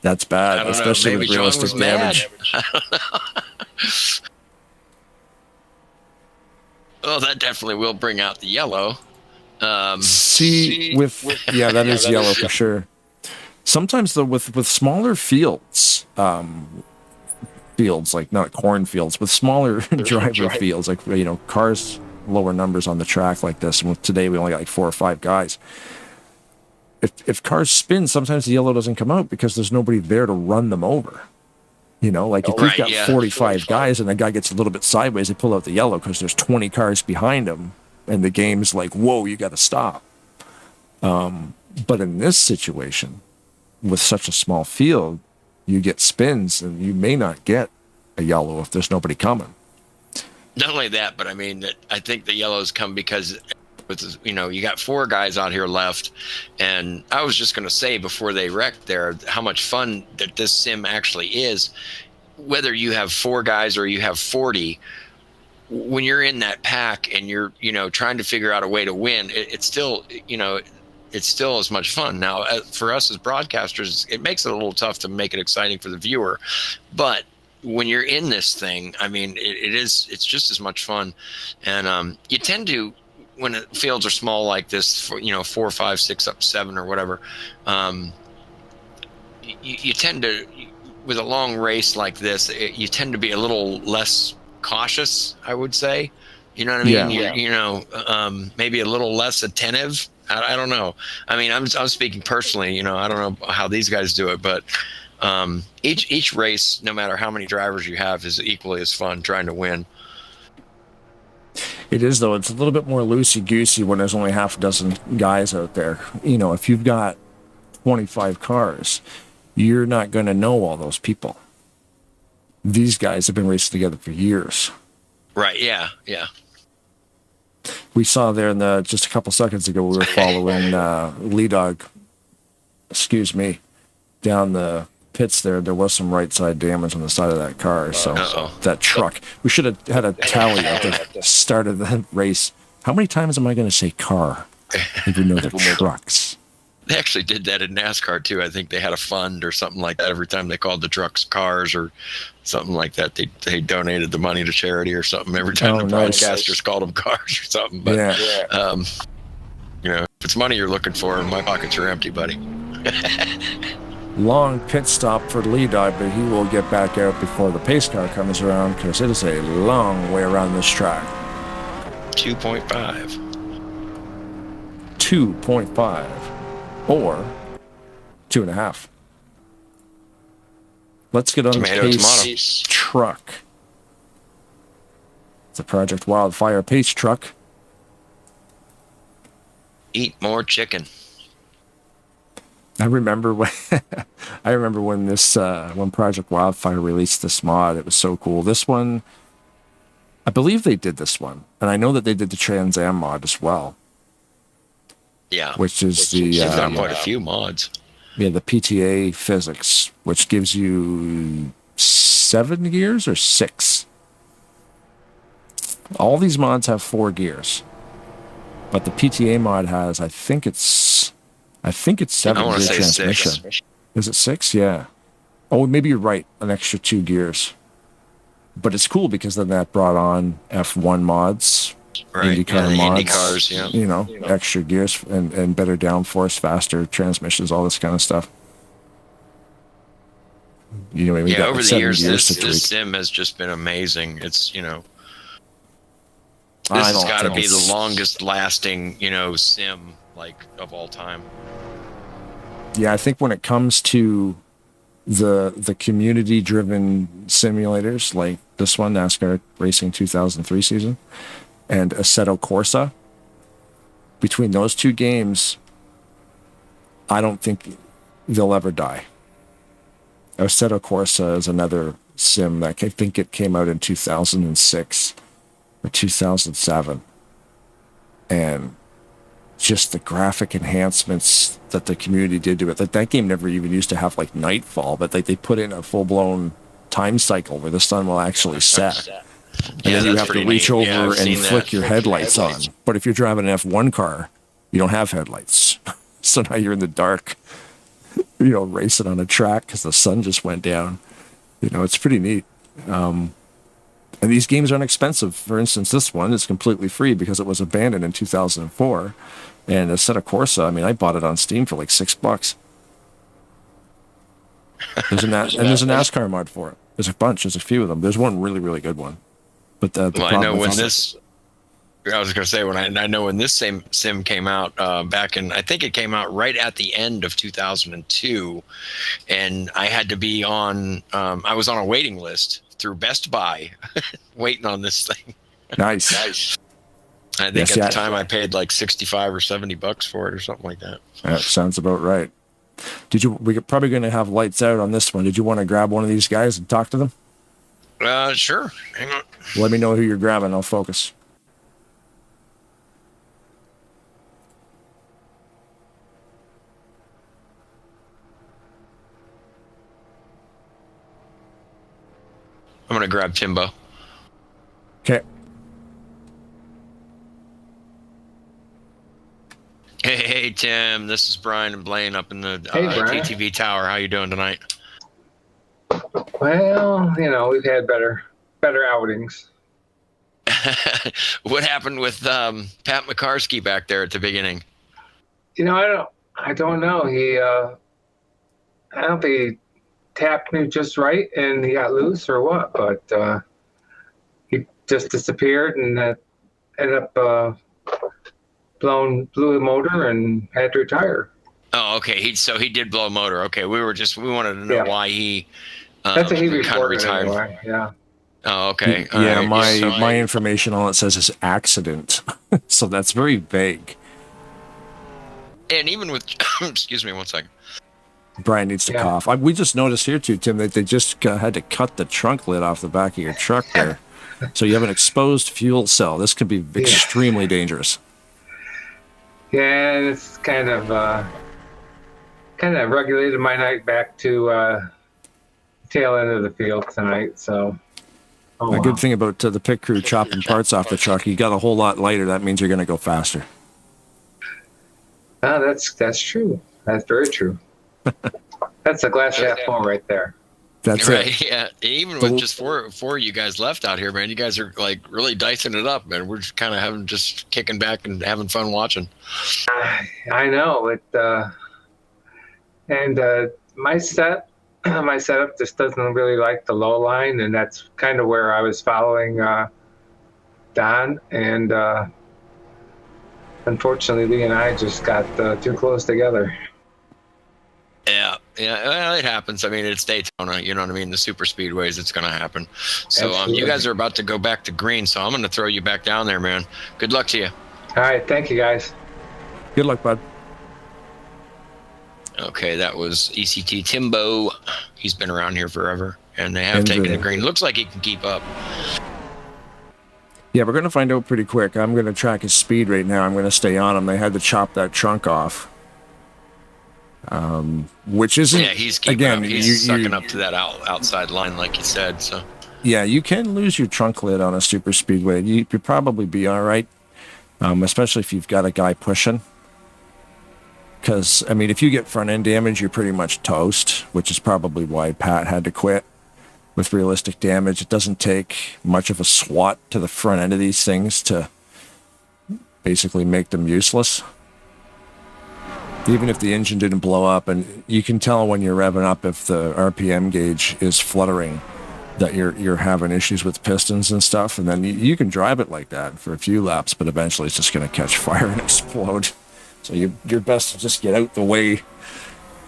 That's bad, especially with realistic damage. Well, that definitely will bring out the yellow. Yeah, that is yellow for sure. Sometimes though, with smaller fields, like not cornfields, with smaller driver fields, like cars, lower numbers on the track like this. And today we only got like 4 or 5 guys. If cars spin, sometimes the yellow doesn't come out because there's nobody there to run them over. Like if you've got 45 guys and a guy gets a little bit sideways, they pull out the yellow because there's 20 cars behind him. And the game's like, whoa, you got to stop. But in this situation, with such a small field, you get spins, and you may not get a yellow if there's nobody coming. Not only that, but I mean, I think the yellows come because, you got 4 guys out here left. And I was just going to say before they wrecked there, how much fun that this sim actually is. whether you have 4 guys or you have 40, when you're in that pack and you're, trying to figure out a way to win, it's still, it's still as much fun. Now, for us as broadcasters, it makes it a little tough to make it exciting for the viewer. But when you're in this thing, I mean, it's just as much fun. And you tend to, when fields are small like this, 4, 5, 6 up 7 or whatever, you tend to, with a long race like this, you tend to be a little less cautious, I would say. You know what I mean? Yeah. Maybe a little less attentive. I don't know. I mean, I'm speaking personally. I don't know how these guys do it, but each race, no matter how many drivers you have, is equally as fun trying to win. It is, though. It's a little bit more loosey-goosey when there's only half a dozen guys out there. If you've got 25 cars, you're not going to know all those people. These guys have been racing together for years. Right, yeah. We saw there just a couple seconds ago, we were following Lee Dog, down the pits there. There was some right side damage on the side of that car. So that truck, we should have had a tally at the start of the race. How many times am I going to say car? Even though they're trucks. They actually did that in NASCAR too. I think they had a fund or something like that. Every time they called the trucks cars or something like that, they donated the money to charity or something. Every time the broadcasters called them cars or something. But if it's money you're looking for, my pockets are empty, buddy. Long pit stop for Lee Dog, but he will get back out before the pace car comes around because it is a long way around this track. 2.5. 2.5. Or 2.5. Let's get on the pace truck. It's a Project Wildfire pace truck. Eat more chicken. I remember when when Project Wildfire released this mod. It was so cool. This one, I believe they did this one, and I know that they did the Trans Am mod as well. Yeah, which is they've done quite a few mods. Yeah, the PTA physics, which gives you 7 gears or 6. All these mods have 4 gears, but the PTA mod has, I think it's 7 gear transmission. 6. Is it 6? Yeah. Oh, maybe you're right. An extra 2 gears. But it's cool because then that brought on F1 mods. Right. IndyCar mods, IndyCars, extra gears and better downforce, faster transmissions, all this kind of stuff. Over the years, this sim has just been amazing. It's, this has got to be the longest lasting, sim of all time. Yeah, I think when it comes to the community driven simulators like this one, NASCAR Racing 2003 season, and Assetto Corsa, between those 2 games, I don't think they'll ever die. Assetto Corsa is another sim that I think it came out in 2006 or 2007. And just the graphic enhancements that the community did to it. That game never even used to have nightfall, but they put in a full-blown time cycle where the sun will actually set. And then you have to reach over and flick your headlights on. But if you're driving an F1 car, you don't have headlights. So now you're in the dark, racing on a track because the sun just went down. It's pretty neat. And these games aren't expensive. For instance, this one is completely free because it was abandoned in 2004. And Assetto Corsa, I bought it on Steam for $6. There's a NASCAR mod for it. There's a bunch. There's a few of them. There's one really, really good one. But I know when this. I was going to say I know when this same sim came out back in. I think it came out right at the end of 2002, and I had to be on. I was on a waiting list through Best Buy, waiting on this thing. Nice. I think at the time I paid $65 or $70 for it or something like that. That sounds about right. We're probably going to have lights out on this one. Did you want to grab one of these guys and talk to them? Sure. Hang on. Let me know who you're grabbing. I'll focus. I'm gonna grab Timbo. Okay. Hey, Tim. This is Brian and Blaine up in the Hey, Brian. TTV tower. How you doing tonight? Well, we've had better outings. What happened with Pat McCarsky back there at the beginning? I don't know. I don't think he tapped me just right and he got loose or what, but he just disappeared and ended up blew the motor and had to retire. Oh, okay. He did blow a motor. Okay, we wanted to know why he. That's what he kind of reported retired. anyway. Yeah. Oh, okay. All Yeah, right. my information, all it says is accident. So that's very vague. And even with, excuse me, one second. Brian needs to cough. We just noticed here too, Tim, that they just had to cut the trunk lid off the back of your truck there. So you have an exposed fuel cell. This could be extremely dangerous. Yeah, and it's kind of regulated my night back to tail end of the field tonight. So A good thing about the pit crew chopping parts off the truck, you got a whole lot lighter. That means you're going to go faster. That's true. That's very true. That's a glass half full right there. That's right. it. Yeah. Even with just four of you guys left out here, man, you guys are like really dicing it up, man. We're just kind of just kicking back and having fun watching. I know it. And my setup just doesn't really like the low line, and that's kind of where I was following Don. And unfortunately, Lee and I just got too close together. Yeah, well, it happens. I mean, it's Daytona, you know what I mean? The super speedways, it's going to happen. So you guys are about to go back to green, so I'm going to throw you back down there, man. Good luck to you. All right, thank you, guys. Good luck, bud. Okay, that was ECT Timbo. He's been around here forever, and they have taken the green. Looks like he can keep up. Yeah, we're going to find out pretty quick. I'm going to track his speed right now. I'm going to stay on him. They had to chop that trunk off. Which isn't, he's keeping again, up. He's sucking up to that outside line, like you said. So yeah, you can lose your trunk lid on a super speedway. You'd probably be all right, especially if you've got a guy pushing. Because I mean, if you get front end damage, you're pretty much toast, which is probably why Pat had to quit. With realistic damage, it doesn't take much of a swat to the front end of these things to basically make them useless. Even if the engine didn't blow up, and you can tell when you're revving up if the RPM gauge is fluttering, that you're having issues with pistons and stuff, and then you can drive it like that for a few laps, but eventually it's just going to catch fire and explode. So you're best to just get out the way,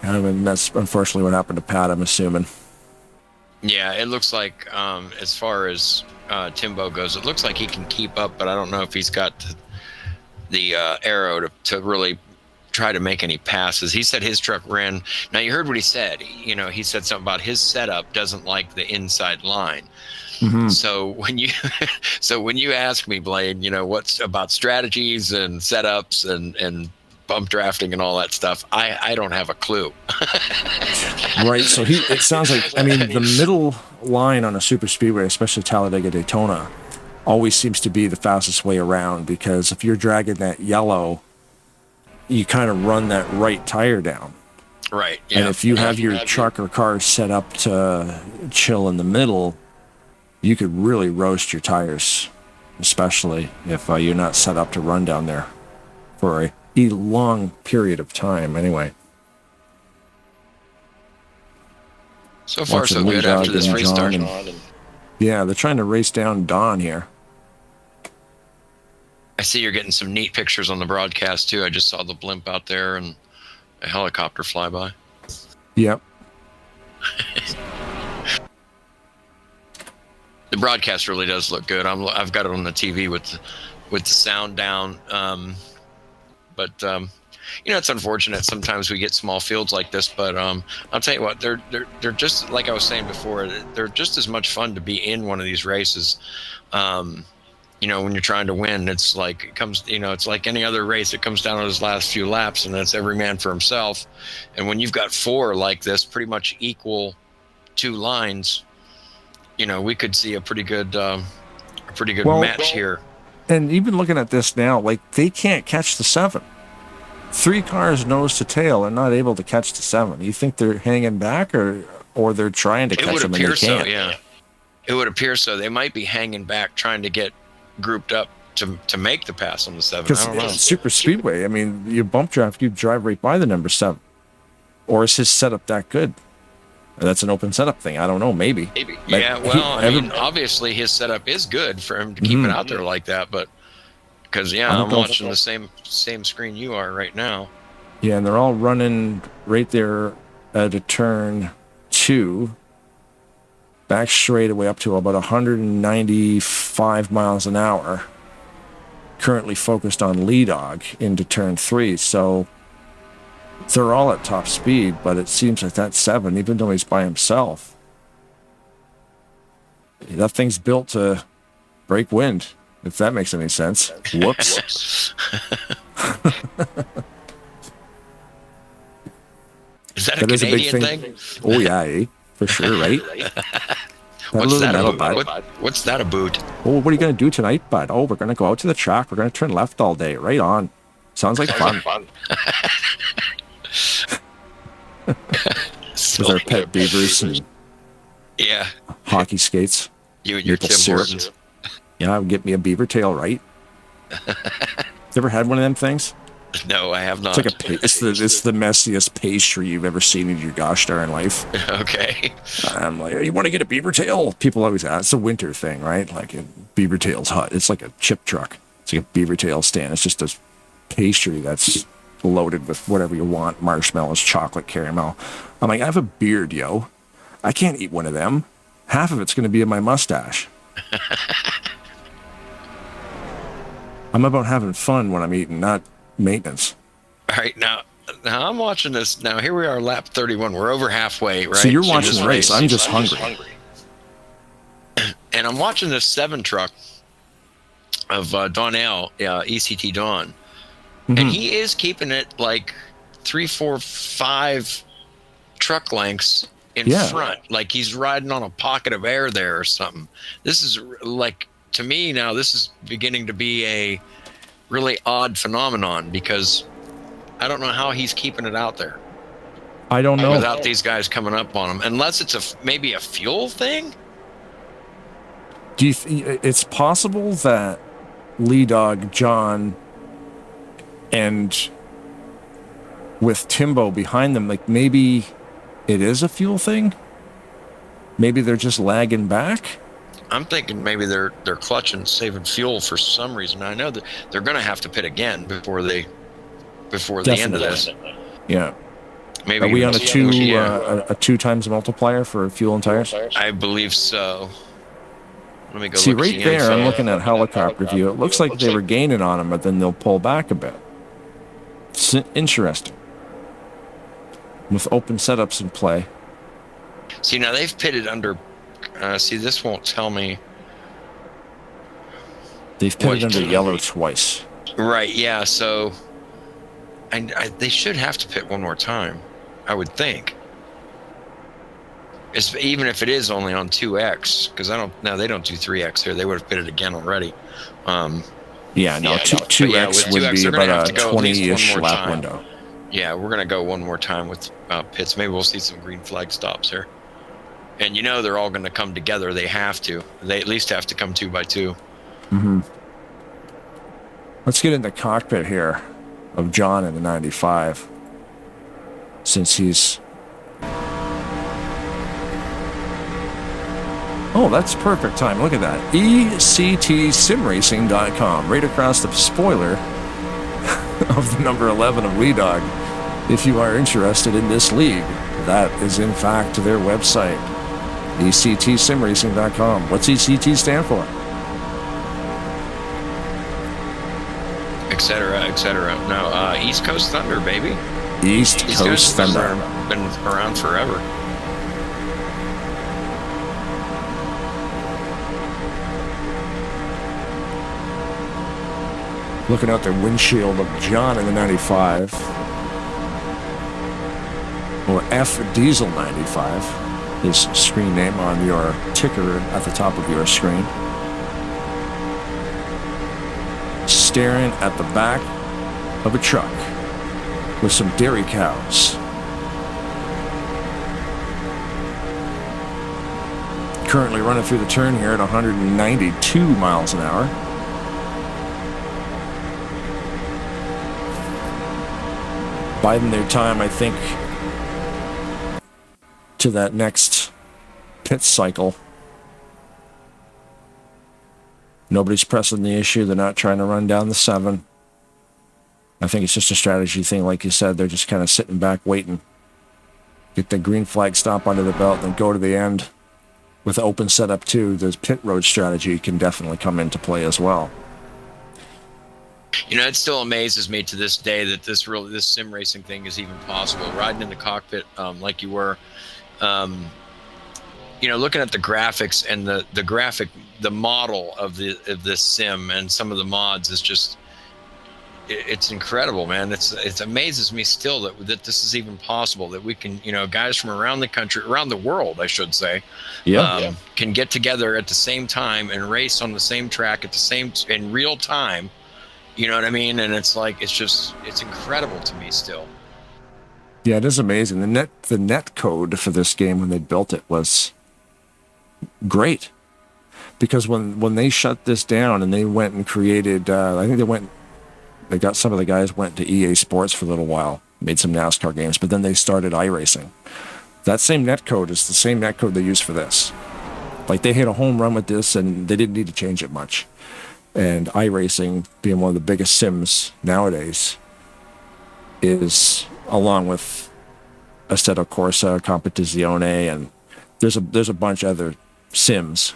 and that's unfortunately what happened to Pat, I'm assuming. yeah, it looks like as far as Timbo goes, it looks like he can keep up, but I don't know if he's got the arrow to really try to make any passes. He said his truck ran. Now you heard what he said. He said something about his setup doesn't like the inside line. Mm-hmm. So when you ask me, Blaine, what's about strategies and setups and bump drafting and all that stuff, I don't have a clue. Right. So it sounds like, I mean, the middle line on a super speedway, especially Talladega Daytona, always seems to be the fastest way around, because if you're dragging that yellow, you kind of run that right tire down. Right. Yeah. And if you have your truck or car set up to chill in the middle, you could really roast your tires, especially if you're not set up to run down there for a long period of time anyway. So far, so good after this restart. Yeah, they're trying to race down Don here. I see you're getting some neat pictures on the broadcast, too. I just saw the blimp out there and a helicopter fly by. Yep. The broadcast really does look good. I've got it on the TV with the sound down. But it's unfortunate sometimes we get small fields like this. But I'll tell you what, they're just, like I was saying before, they're just as much fun to be in one of these races. When you're trying to win, it's like it's like any other race. It comes down to those last few laps, and it's every man for himself. And when you've got four like this, pretty much equal two lines, we could see a pretty good Well, match here. And even looking at this now, like, they can't catch the 7. 3 cars nose to tail are not able to catch the 7. You think they're hanging back, or they're trying to It catch would them and they appear so, can't? yeah. It would appear so. They might be hanging back, trying to get grouped up to make the pass on the 7. I Because don't know. super speedway, I mean, you bump draft, you drive right by the number 7. Or is his setup that good? That's an open setup thing. I don't know. Maybe. Yeah. Well, I mean, obviously his setup is good for him to keep it out there like that, but because I'm watching the same screen you are right now. Yeah, and they're all running right there at a turn 2, back straightaway up to about 195 miles an hour. Currently focused on Lee Dog into turn 3, so they're all at top speed, but it seems like that 7, even though he's by himself, that thing's built to break wind, if that makes any sense. Whoops. Is that a Canadian thing? Oh, yeah, for sure, right? What's that metal, about? bud. What's that about? Oh, what are you going to do tonight, bud? Oh, we're going to go out to the track. We're going to turn left all day. Right on. Sounds like fun. With our pet beavers and hockey skates. You and your maple Tim syrup. Hortons. Yeah, get me a beaver tail, right? You ever had one of them things? No, I have not. It's like it's the messiest pastry you've ever seen in your gosh darn life. Okay. I'm like, you want to get a beaver tail? People always ask. It's a winter thing, right? Like, beaver tail's hot. It's like a chip truck. It's like a beaver tail stand. It's just a pastry that's loaded with whatever you want, marshmallows, chocolate, caramel. I'm like, I have a beard, yo. I can't eat one of them. Half of it's going to be in my mustache. I'm about having fun when I'm eating, not maintenance. All right, now I'm watching this. Now here we are, lap 31. We're over halfway, right? So you're watching the race. I'm just hungry. And I'm watching this 7 truck of Donnell, ECT Dawn. Mm-hmm. And he is keeping it like 3, 4, 5 truck lengths in front. Like he's riding on a pocket of air there or something. This is like, to me now, this is beginning to be a really odd phenomenon, because I don't know how he's keeping it out there. I don't know. Without these guys coming up on him, unless it's maybe a fuel thing. Do you? It's possible that Lee Dog, John, and with Timbo behind them, like maybe it is a fuel thing. Maybe they're just lagging back. I'm thinking maybe they're clutching, saving fuel for some reason. I know that they're going to have to pit again before the end of this. Yeah. Maybe are we on a 2 times multiplier for fuel and tires? I believe so. Let me go. See, look right at the there, info. I'm looking at helicopter view. It looks like they were gaining on him, but then they'll pull back a bit. It's interesting. With open setups in play. See, now they've pitted under. See, this won't tell me. They've pitted under yellow twice. Right, yeah, so they should have to pit one more time, I would think. Even if it is only on 2X, because they don't do 3X here. They would have pitted again already. 2X would 2X, be about a 20-ish lap window. Yeah, we're going to go one more time with pits. Maybe we'll see some green flag stops here. And they're all going to come together. They have to. They at least have to come 2 by 2. Mm-hmm. Let's get in the cockpit here of John in the 95. Since he's... Oh, that's perfect time. Look at that. ECTSimRacing.com. Right across the spoiler of the number 11 of Lee Dog. If you are interested in this league, that is in fact their website. ECTSimRacing.com. What's ECT stand for? Etc., etc. No, East Coast Thunder, baby. East Coast Thunder. Been around forever. Looking out the windshield of John in the 95. Or F Diesel 95. his screen name on your ticker at the top of your screen. Staring at the back of a truck with some dairy cows. Currently running through the turn here at 192 miles an hour. Biding their time, I think, to that next pit cycle. Nobody's pressing the issue. They're not trying to run down the 7. I think it's just a strategy thing. Like you said, they're just kind of sitting back waiting. Get the green flag stop under the belt, then go to the end. With open setup too, the pit road strategy can definitely come into play as well. You know, it still amazes me to this day that this sim racing thing is even possible. Riding in the cockpit like you were, you know, looking at the graphics and the model of this sim and some of the mods is just, it's incredible, man. It amazes me still that this is even possible, that we can, you know, guys from around the country, around the world, I should say, can get together at the same time and race on the same track in real time. You know what I mean? And it's like, it's incredible to me still. Yeah, it is amazing. The net code for this game when they built it was great, because when they shut this down and they went and created, I think they got some of the guys went to EA Sports for a little while, made some NASCAR games, but then they started iRacing. That same net code is the same net code they use for this. Like, they hit a home run with this and they didn't need to change it much. And iRacing, being one of the biggest sims nowadays, is, along with Assetto Corsa, Competizione, and there's a bunch of other sims,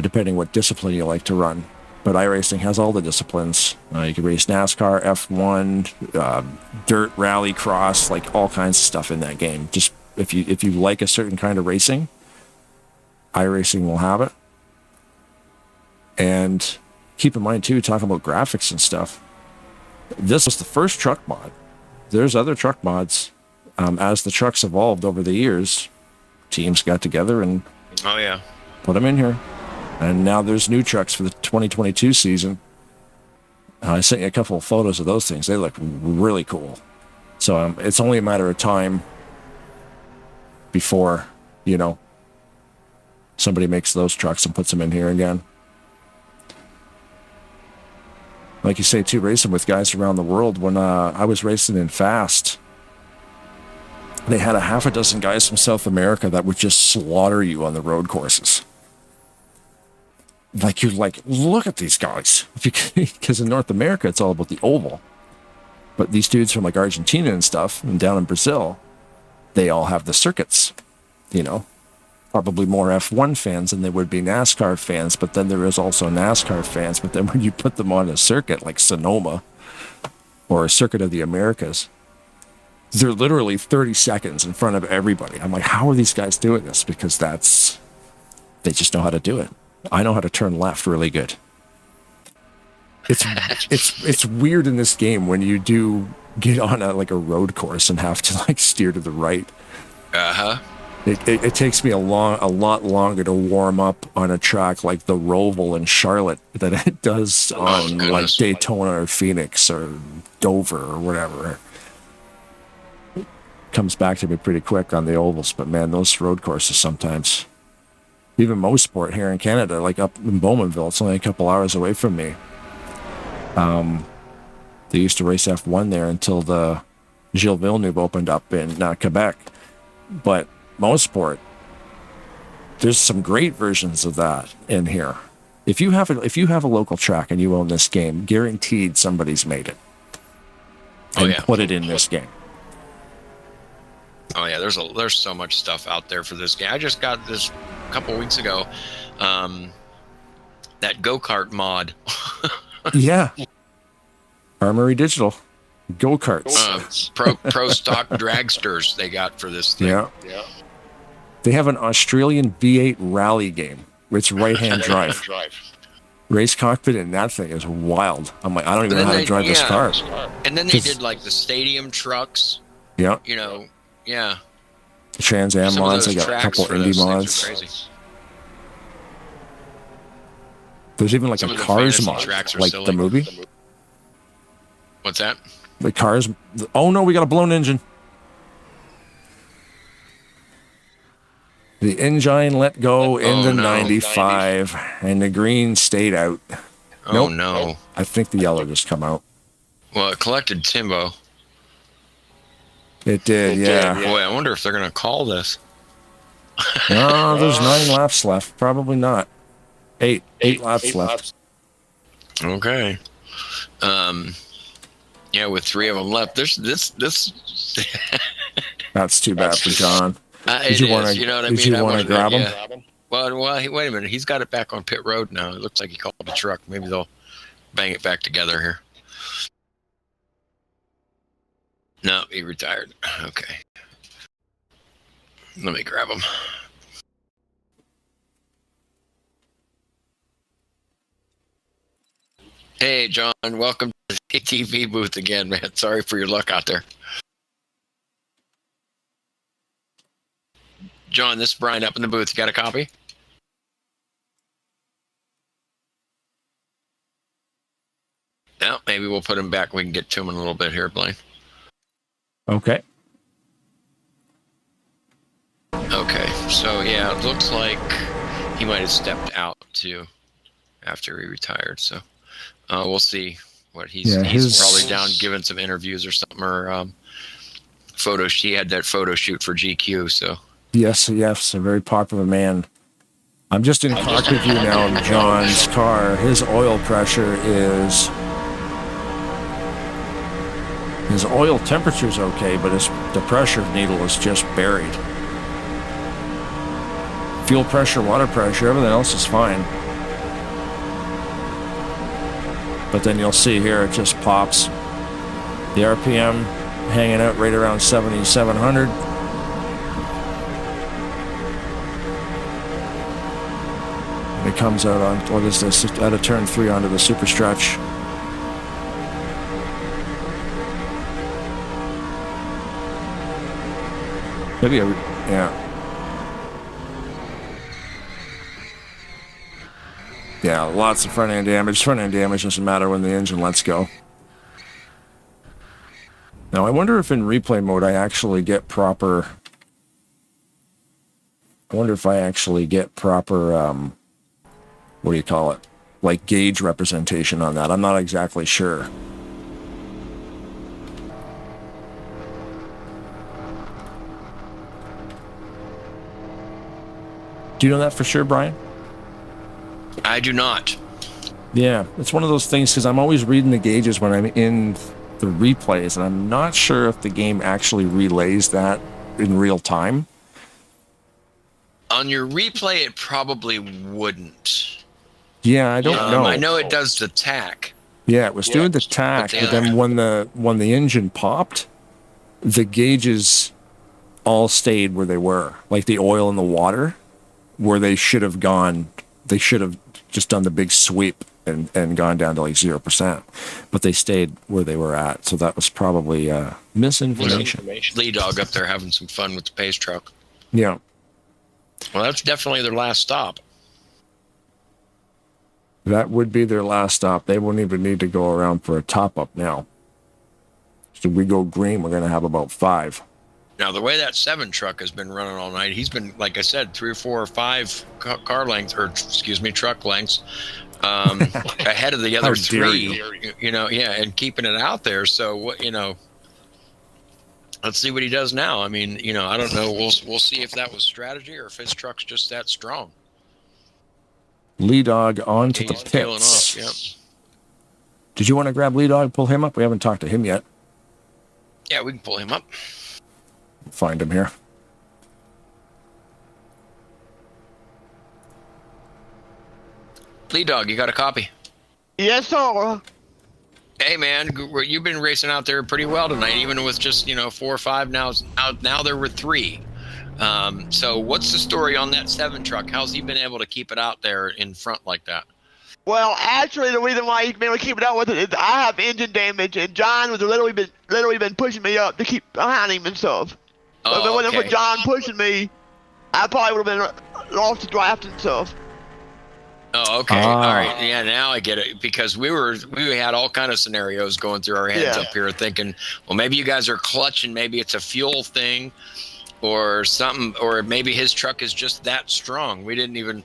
depending what discipline you like to run. But iRacing has all the disciplines. You can race NASCAR, F1, dirt, rally, cross, like all kinds of stuff in that game. Just if you like a certain kind of racing, iRacing will have it. And keep in mind too, talking about graphics and stuff, this was the first truck mod. There's other truck mods. As the trucks evolved over the years, teams got together and put them in here. And now there's new trucks for the 2022 season. I sent you a couple of photos of those things. They look really cool. So it's only a matter of time before, you know, somebody makes those trucks and puts them in here again. Like you say, too, racing with guys around the world. When I was racing in Fast, they had a half a dozen guys from South America that would just slaughter you on the road courses. Like, you're like, look at these guys. Because in North America, it's all about the oval. But these dudes from like Argentina and stuff, and down in Brazil, they all have the circuits, you know. Probably more F1 fans than they would be NASCAR fans, but then there is also NASCAR fans. But then when you put them on a circuit like Sonoma or a circuit of the Americas, they're literally 30 seconds in front of everybody. I'm like, how are these guys doing this? Because they just know how to do it. I know how to turn left really good. It's weird in this game when you do get on a road course and have to like steer to the right. It takes me a lot longer to warm up on a track like the Roval in Charlotte than it does on like Daytona or Phoenix or Dover or whatever. It comes back to me pretty quick on the ovals, but man, those road courses sometimes. Even Mosport here in Canada, like up in Bowmanville, it's only a couple hours away from me. They used to race F1 there until the Gilles Villeneuve opened up in Quebec. But Mosport, there's some great versions of that in here. If you have a local track and you own this game, guaranteed somebody's made it and put it in this game. Oh yeah, there's so much stuff out there for this game. I just got this a couple weeks ago. That go-kart mod. Yeah. Armory Digital. Go-karts. Pro stock dragsters they got for this thing. Yeah. They have an Australian V8 rally game. It's right-hand drive. Race cockpit in that thing is wild. I'm like, I don't even know how to drive this car. And then they did like the stadium trucks. Yeah. You know, yeah. Trans Am Some of mods. I those got a tracks couple for indie those things are mods. crazy. There's even like Some a of the Cars fantasy mod, tracks are like silly. the movie. What's that? The Cars. Oh no, we got a blown engine. The engine let go in the no. 95, and the green stayed out. Oh Nope. no. I think the yellow just come out. Well, it collected Timbo. It did, yeah. Boy, I wonder if they're gonna call this. No, there's 9 laps left. Probably not. 8 laps left. Okay. Yeah, with 3 of them left. There's this. That's too bad for John. Did you wanna- you know what I did mean? you wanna grab him? Well, wait a minute. He's got it back on pit road now. It looks like he called the truck. Maybe they'll bang it back together here. No, he retired. Okay. Let me grab him. Hey, John. Welcome to the TV booth again, man. Sorry for your luck out there. John, this is Brian up in the booth. You got a copy? No, maybe we'll put him back. We can get to him in a little bit here, Blaine. Okay. Okay, so yeah, it looks like he might have stepped out too after he retired. So we'll see what he's probably down giving some interviews or something, or he had that photo shoot for GQ. So Yes, a very popular man. I'm just in talk with you now of John's car. His oil pressure is... His oil temperature's okay, but the pressure needle is just buried. Fuel pressure, water pressure, everything else is fine. But then you'll see here, it just pops. The RPM hanging out right around 7,700. And it comes out on, what is this, out of turn 3 onto the super stretch. Maybe yeah. Yeah, lots of front end damage. Front end damage doesn't matter when the engine lets go. Now, I wonder if in replay mode I actually get proper... what do you call it? Like gauge representation on that. I'm not exactly sure. Do you know that for sure, Brian? I do not. Yeah, it's one of those things because I'm always reading the gauges when I'm in the replays, and I'm not sure if the game actually relays that in real time. On your replay, it probably wouldn't. Yeah, I don't know. I know it does the tack. Yeah, it was doing the tack, but then when the engine popped, the gauges all stayed where they were, like the oil and the water, where they should have gone. They should have just done the big sweep and gone down to like 0%, but they stayed where they were at. So that was probably misinformation. Lee Dog up there having some fun with the pace truck. Yeah. Well, that's definitely their last stop. That would be their last stop. They won't even need to go around for a top-up now. So we go green, we're going to have about 5. Now, the way that 7 truck has been running all night, he's been, like I said, 3 or 4 or 5 truck lengths ahead of the other 3. And keeping it out there. So, let's see what he does now. I mean, I don't know. We'll see if that was strategy or if his truck's just that strong. Lee Dog onto the peeling pits. off, yep. Did you want to grab Lee Dog, pull him up? We haven't talked to him yet. Yeah, we can pull him up. Find him here. Lee Dog, you got a copy? Yes, sir. Hey, man, you've been racing out there pretty well tonight, even with just 4 or 5. Now there were 3. So what's the story on that 7 truck? How's he been able to keep it out there in front like that? Well, actually, the reason why he's been able to keep it out with it is I have engine damage, and John was literally been pushing me up to keep behind him and stuff. But if it wasn't for okay. John pushing me, I probably would have been lost the draft and stuff. Oh, okay. All right. Yeah, now I get it, because we had all kind of scenarios going through our heads up here, thinking, well, maybe you guys are clutching, maybe it's a fuel thing, or something, or maybe his truck is just that strong. We didn't even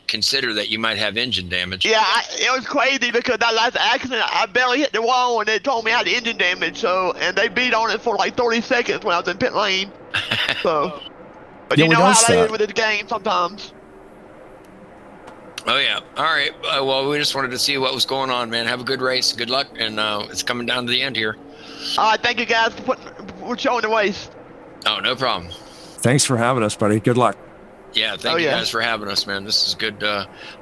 consider that you might have engine damage. Yeah, it was crazy because that last accident, I barely hit the wall and they told me I had engine damage. So, and they beat on it for like 30 seconds when I was in pit lane. So, but Yeah, you we know how noticed they that. is with this game sometimes. Oh yeah. All right. Well, we just wanted to see what was going on, man. Have a good race. Good luck, and it's coming down to the end here. All right, thank you guys for showing the race. Oh, no problem. Thanks for having us, buddy. Good luck. Yeah, thank you guys for having us, man. This is good.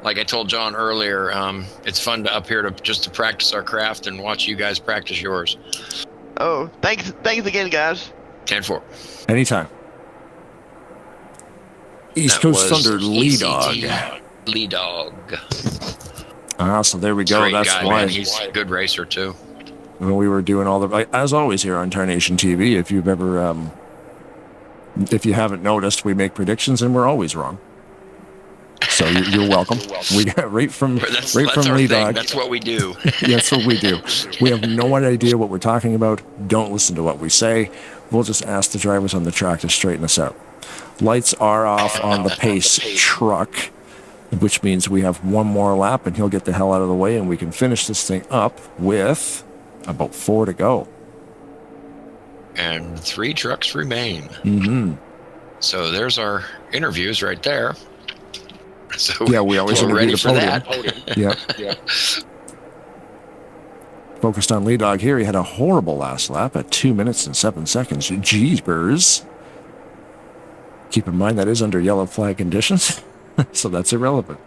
Like I told John earlier, it's fun to up here to practice our craft and watch you guys practice yours. Oh, thanks again, guys. 10-4. Anytime. East That Coast was Thunder, Lee Dog. Lee Dog. So there we go. Great That's guy, why man. He's a good racer too. when we were doing all the, as always here on Tarnation TV, if you've ever, if you haven't noticed, we make predictions and we're always wrong. So you're welcome. We got right from That's from our Lee thing. Dog. That's what we do. That's what we do. We have no idea what we're talking about. Don't listen to what we say. We'll just ask the drivers on the track to straighten us out. Lights are off on the pace truck, which means we have one more lap and he'll get the hell out of the way and we can finish this thing up with about 4 to go. And 3 trucks remain. Mm-hmm. So there's our interviews right there. So Yeah, we always we're interview ready the for podium. that. Yeah. Focused on Lee Dog here. He had a horrible last lap at 2 minutes and 7 seconds. Jeepers. Keep in mind that is under yellow flag conditions, so that's irrelevant.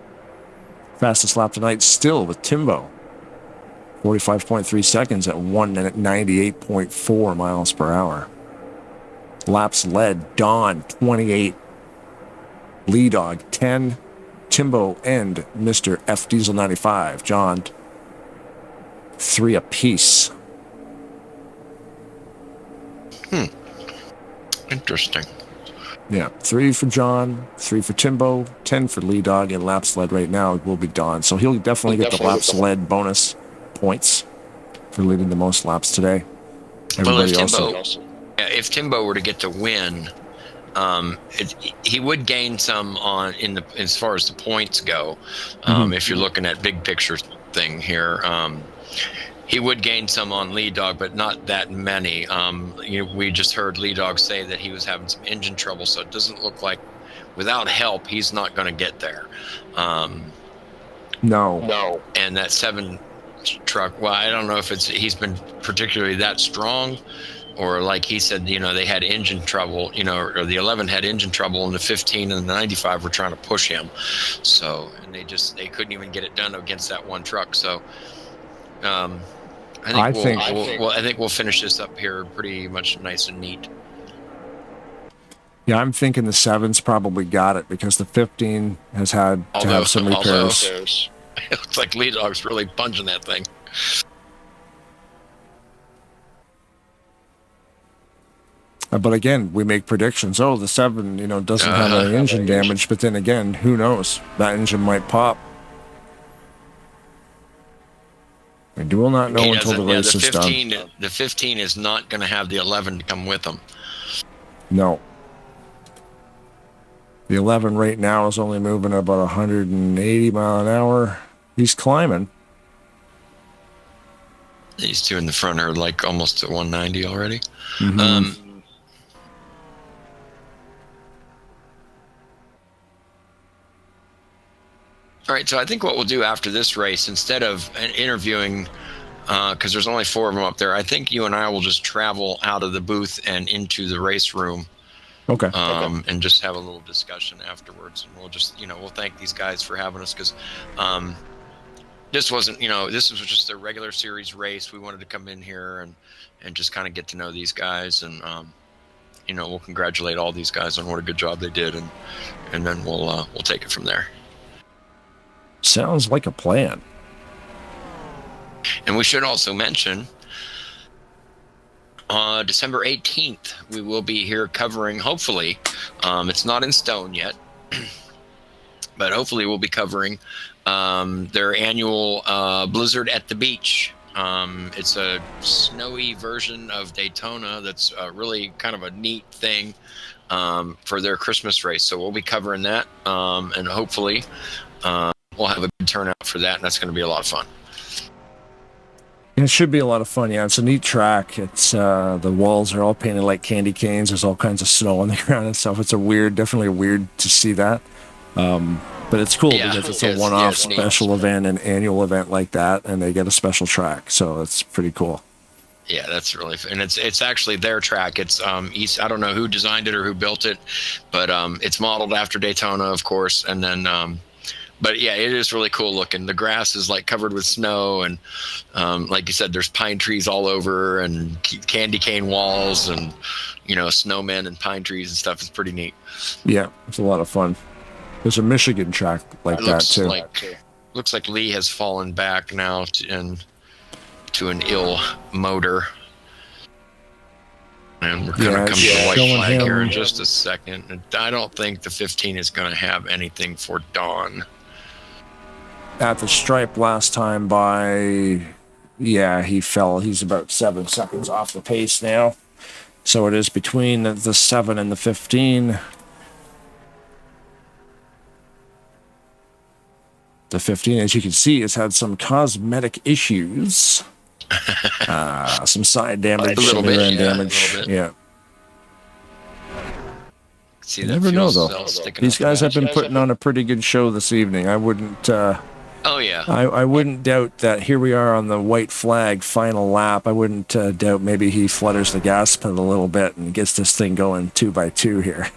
Fastest lap tonight still with Timbo. 45.3 seconds at 198.4 miles per hour. Laps led, Don 28, Lee Dog 10, Timbo and Mr. F Diesel 95, John 3 apiece. Interesting. Yeah, 3 for John, 3 for Timbo, 10 for Lee Dog, and laps led right now will be Don. So he'll definitely get the laps led bonus points for leading the most laps today. Everybody if Timbo were to get to win, he would gain some as far as the points go. If you're looking at big picture thing here, he would gain some on Lee Dog, but not that many. We just heard Lee Dog say that he was having some engine trouble, so it doesn't look like without help he's not going to get there. No. And that 7 truck, well, I don't know if he's been particularly that strong, or like he said, they had engine trouble, or the 11 had engine trouble, and the 15 and the 95 were trying to push him. So, and they couldn't even get it done against that one truck. So, I think we'll finish this up here pretty much nice and neat. Yeah, I'm thinking the 7's probably got it because the 15 has had to have some repairs. It looks like Lee Dog's really punching that thing. But again, we make predictions. Oh, the 7, doesn't have any engine damage. But then again, who knows? That engine might pop. We will not know until the race is done. The 15 is not going to have the 11 to come with them. No. The 11 right now is only moving about 180 mile an hour. He's climbing. These 2 in the front are like almost at 190 already. Mm-hmm. All right, so I think what we'll do after this race, instead of interviewing, because there's only 4 of them up there, I think you and I will just travel out of the booth and into the race room. Okay. And just have a little discussion afterwards. And we'll just, we'll thank these guys for having us, because this wasn't, this was just a regular series race. We wanted to come in here and just kind of get to know these guys. And, we'll congratulate all these guys on what a good job they did. And then we'll take it from there. Sounds like a plan. And we should also mention December 18th, we will be here covering, hopefully, it's not in stone yet, but hopefully we'll be covering their annual Blizzard at the Beach. It's a snowy version of Daytona that's really kind of a neat thing for their Christmas race. So we'll be covering that, and hopefully we'll have a good turnout for that, and that's going to be a lot of fun. It should be a lot of fun. Yeah, it's a neat track. It's the walls are all painted like candy canes. There's all kinds of snow on the ground and stuff. It's definitely weird to see that. But it's cool because it's a one-off special event, an annual event like that, and they get a special track. So it's pretty cool. Yeah, that's really fun. And it's actually their track. It's East. I don't know who designed it or who built it, but it's modeled after Daytona, of course. And then, but yeah, it is really cool looking. The grass is like covered with snow, and like you said, there's pine trees all over, and candy cane walls, and snowmen and pine trees and stuff. It's pretty neat. Yeah, it's a lot of fun. There's a Michigan track like that too. Looks like Lee has fallen back now to an ill motor. And we're going to come to the white flag here in just a second. And I don't think the 15 is going to have anything for Dawn. At the stripe last time he fell. He's about 7 seconds off the pace now. So it is between the 7 and the 15. The 15, as you can see, has had some cosmetic issues. Some side damage, a little bit, damage. Yeah. See, you never know, though. These guys have been putting on a pretty good show this evening. I wouldn't. Oh yeah. I wouldn't doubt that. Here we are on the white flag final lap. I wouldn't doubt maybe he flutters the gas pedal a little bit and gets this thing going 2 by 2 here.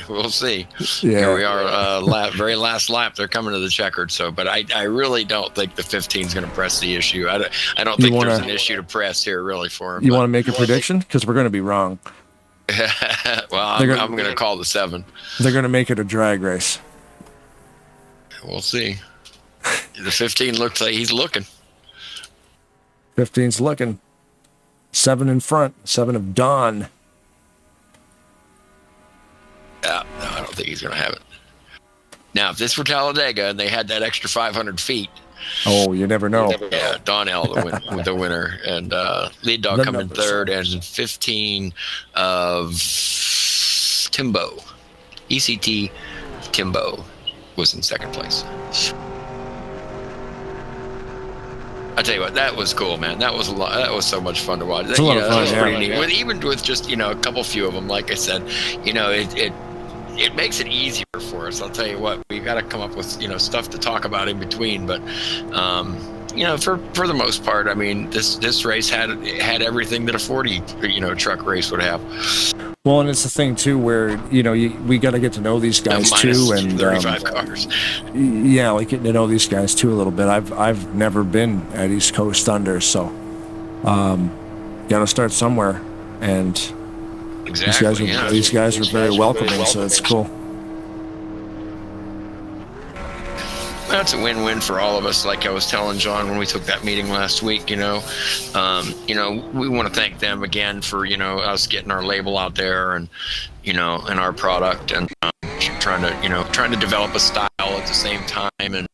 We'll see. Yeah. Here we are, very last lap. They're coming to the checkered. So, but I really don't think the 15 is going to press the issue. I don't think there's an issue to press here really for him. You want to make a prediction? Because we're going to be wrong. Well, I'm going to call the 7. They're going to make it a drag race. We'll see. The 15 looks like he's looking. 15's looking. 7 in front. 7 of Dawn. No, I don't think he's going to have it. Now, if this were Talladega and they had that extra 500 feet. Oh, you never know. Yeah, Donnell the winner. And lead dog coming third. And 15 of Timbo. ECT Timbo was in second place. I tell you what, that was cool, man. That was a lot. That was so much fun to watch. It's a lot of fun, that was pretty neat. Even with just a few of them, like I said, it makes it easier for us. I'll tell you what, we got to come up with stuff to talk about in between. But for the most part, I mean, this race had everything that a 40 truck race would have. Well, and it's the thing too, where we got to get to know these guys too, and 35 cars. Yeah, like getting to know these guys too a little bit. I've never been at East Coast Thunder, so got to start somewhere. And exactly, these guys are very welcoming, so it's cool. That's a win-win for all of us. Like I was telling John when we took that meeting last week, we want to thank them again for, us getting our label out there and, and our product and trying to develop a style at the same time and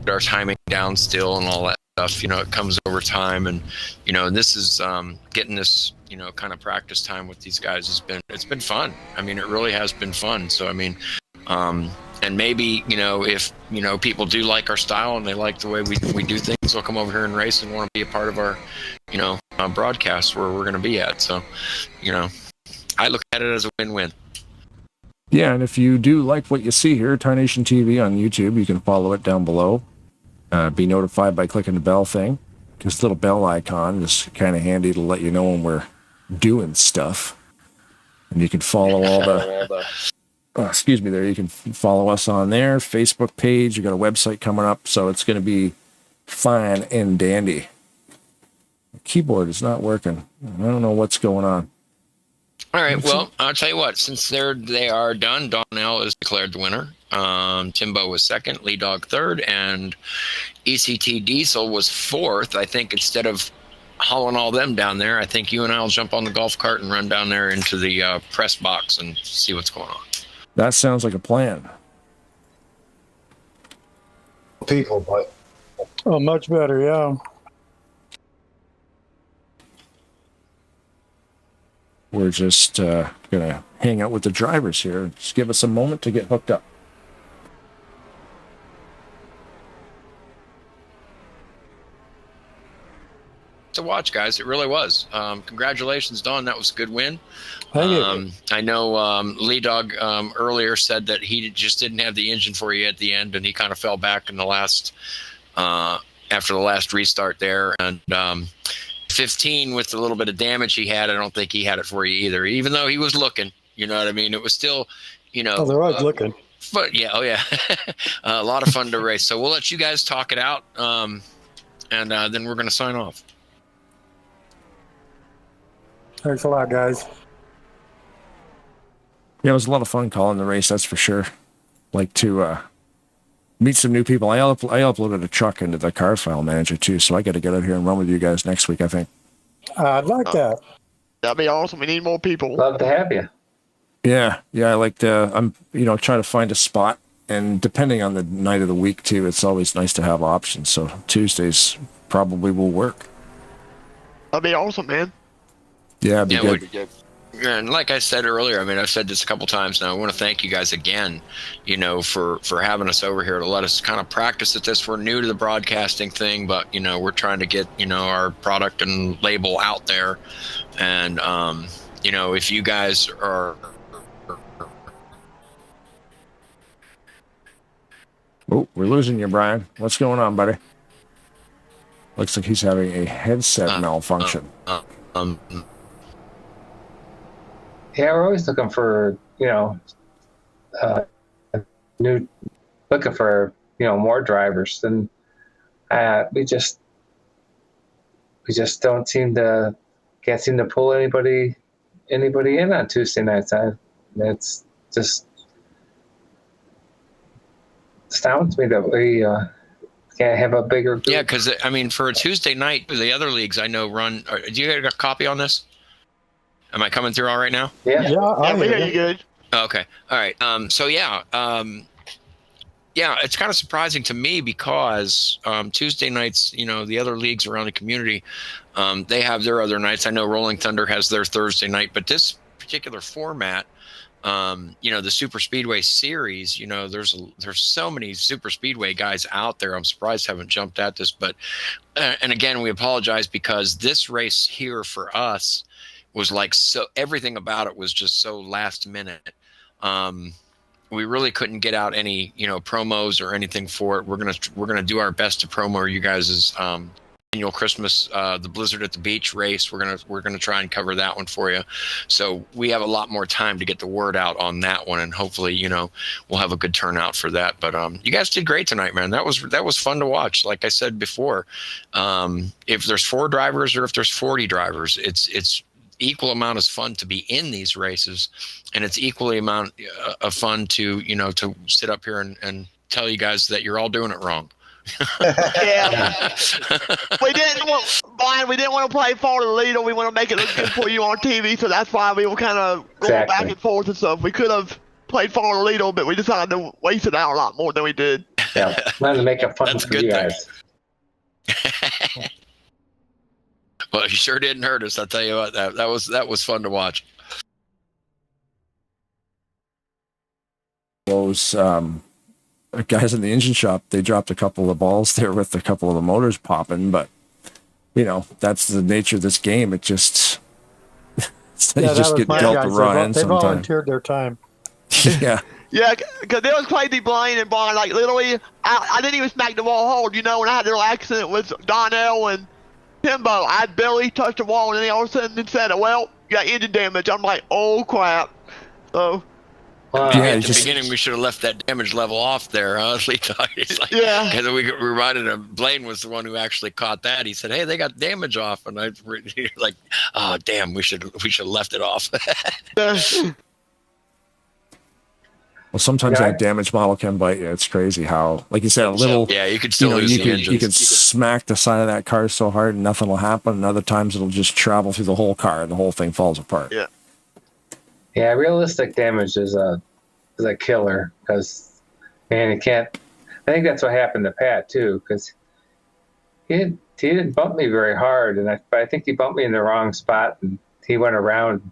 get our timing down still and all that stuff. It comes over time and, this is getting this, kind of practice time with these guys it's been fun. I mean, it really has been fun. So, I mean, and maybe, if, people do like our style and they like the way we do things, they'll come over here and race and want to be a part of our, broadcast where we're going to be at. So, I look at it as a win-win. Yeah, and if you do like what you see here, Tarnation TV on YouTube, you can follow it down below. Be notified by clicking the bell thing. This little bell icon is kind of handy to let you know when we're doing stuff. And you can follow all the... excuse me there. You can follow us on there, Facebook page. You got a website coming up, so it's going to be fine and dandy. The keyboard is not working. I don't know what's going on. All right. Well, I'll tell you what. Since they are done, Donnell is declared the winner. Timbo was second, Lee Dog third, and ECT Diesel was fourth. I think instead of hauling all them down there, I think you and I will jump on the golf cart and run down there into the press box and see what's going on. That sounds like a plan. People, but Oh, much better, yeah. We're just gonna hang out with the drivers here. Just give us a moment to get hooked up. To watch, guys, it really was. Congratulations, Don. That was a good win. Thank you. I know Lee Dog earlier said that he just didn't have the engine for you at the end, and he kind of fell back in the last after the last restart there. And 15 with a little bit of damage he had, I don't think he had it for you either, even though he was looking. You know what I mean? It was still, you know. Oh, they're always looking. But yeah, oh yeah, a lot of fun to race. So we'll let you guys talk it out, and then we're going to sign off. Thanks a lot, guys. Yeah, it was a lot of fun calling the race, that's for sure. Like to meet some new people. I uploaded a truck into the car file manager too, so I got to get out here and run with you guys next week, I think. I'd like that. That'd be awesome. We need more people. Love to have you. Yeah, I like to. I'm trying to find a spot, and depending on the night of the week too, it's always nice to have options. So Tuesdays probably will work. That'd be awesome, man. Yeah, it'd be good. And like I said earlier, I mean, I've said this a couple times now. I want to thank you guys again, for having us over here to let us kind of practice at this. We're new to the broadcasting thing, but we're trying to get our product and label out there. And if you guys are. Oh, we're losing you, Brian. What's going on, buddy? Looks like he's having a headset malfunction. Yeah, we're always looking for, looking for, more drivers. And we just can't seem to pull anybody in on Tuesday nights. It's just astounds me that we can't have a bigger group. Yeah, because I mean, for a Tuesday night, the other leagues I know run. Do you get a copy on this? Am I coming through all right now? Yeah. Yeah, we hear you good. Okay. All right. It's kind of surprising to me because Tuesday nights, the other leagues around the community, they have their other nights. I know Rolling Thunder has their Thursday night, but this particular format, the Super Speedway series, there's so many Super Speedway guys out there. I'm surprised I haven't jumped at this, but and again, we apologize because this race here for us was everything about it was just so last minute. We really couldn't get out any promos or anything for it. We're gonna do our best to promo you guys' annual Christmas the Blizzard at the Beach race. We're gonna try and cover that one for you, so we have a lot more time to get the word out on that one, and hopefully we'll have a good turnout for that. But you guys did great tonight, man. That was fun to watch. Like I said before, if there's 4 drivers or if there's 40 drivers, it's equal amount as fun to be in these races, and it's equally amount of fun to to sit up here and tell you guys that you're all doing it wrong. Yeah. we didn't want to play for the leader. We want to make it look good for you on TV, so that's why we were kind of going back and forth and stuff. We could have played for the leader, but we decided to waste it out a lot more than we did. Yeah, wanted to make it fun That's for a good you thing. guys. Well, you sure didn't hurt us. I'll tell you what, that was fun to watch. Those guys in the engine shop, they dropped a couple of balls there with a couple of the motors popping, but that's the nature of this game. It just you just get dealt the raw end They sometimes. volunteered their time. Yeah. Yeah, because there was crazy Blaine and Brian. Like, literally, I didn't even smack the wall hard. When I had a little accident with Donnell and Timbo, I barely touched the wall, and then all of a sudden it said, well, you got engine damage. I'm like, oh, crap. So... at the beginning, we should have left that damage level off there, huh? Yeah. Because we reminded him, Blaine was the one who actually caught that. He said, "Hey, they got damage off," and I like, "Oh, damn, we should have left it off." Well, sometimes Yeah. that damaged model can bite you. It's crazy how, like you said, a little. Yeah, you could still lose you the could engine. you could smack the side of that car so hard and nothing will happen. And other times it'll just travel through the whole car and the whole thing falls apart. Yeah. Yeah, realistic damage is a killer because, man, you can't. I think that's what happened to Pat too, because he didn't bump me very hard, but I think he bumped me in the wrong spot, and he went around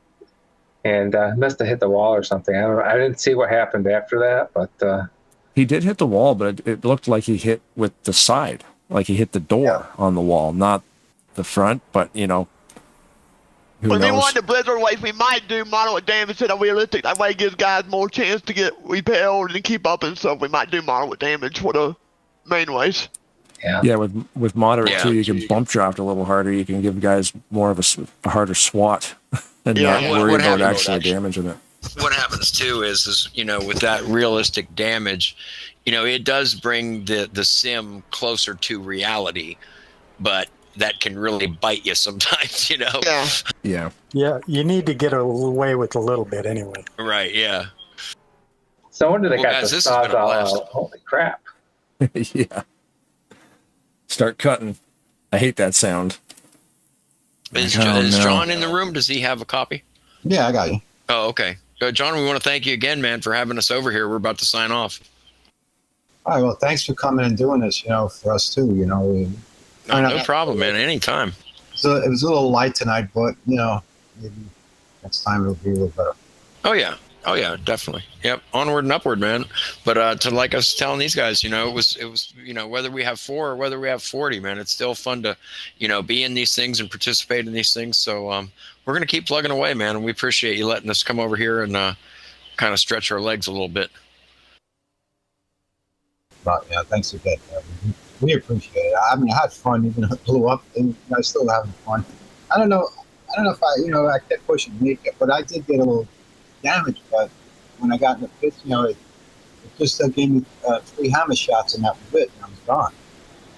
and must have hit the wall or something. I didn't see what happened after that, but He did hit the wall, but it looked like he hit with the side, like he hit the door on the wall, not the front. But who If we knows? want the blizzard ways, we might do moderate damage to the realistic. That way it gives guys more chance to get repelled and keep up and stuff. We might do moderate damage for the main ways. Yeah, with moderate Yeah. too, you can bump draft a little harder. You can give guys more of a harder swat and Yeah. not What worry about happens- actually damaging it. What happens too is with that realistic damage, it does bring the sim closer to reality, but that can really bite you sometimes. Yeah. Yeah. Yeah, you need to get away with a little bit anyway. Right? Yeah. no wonder they Well, got guys, the this has been a sawzall blast. out. Holy crap! Yeah. Start cutting. I hate that sound. Is, Oh, is no. John in the room? Does he have a copy? Yeah, I got you. Oh, okay. John, we want to thank you again, man, for having us over here. We're about to sign off. All right. Well, thanks for coming and doing this. For us too. No problem, man. Anytime. So it was a little light tonight, but maybe next time it'll be a little better. Oh yeah, definitely. Yep, onward and upward, man. But to like I was telling these guys, it was whether we have 4 or whether we have 40, man, it's still fun to be in these things and participate in these things. So we're gonna keep plugging away, man, and we appreciate you letting us come over here and kind of stretch our legs a little bit. But yeah, thanks again. We appreciate it. I mean, I had fun, even though it blew up, and I still having fun. I don't know if I kept pushing makeup, but I did get a little damage. But when I got in the pits, it just gave me 3 hammer shots, and that was it, and I was gone.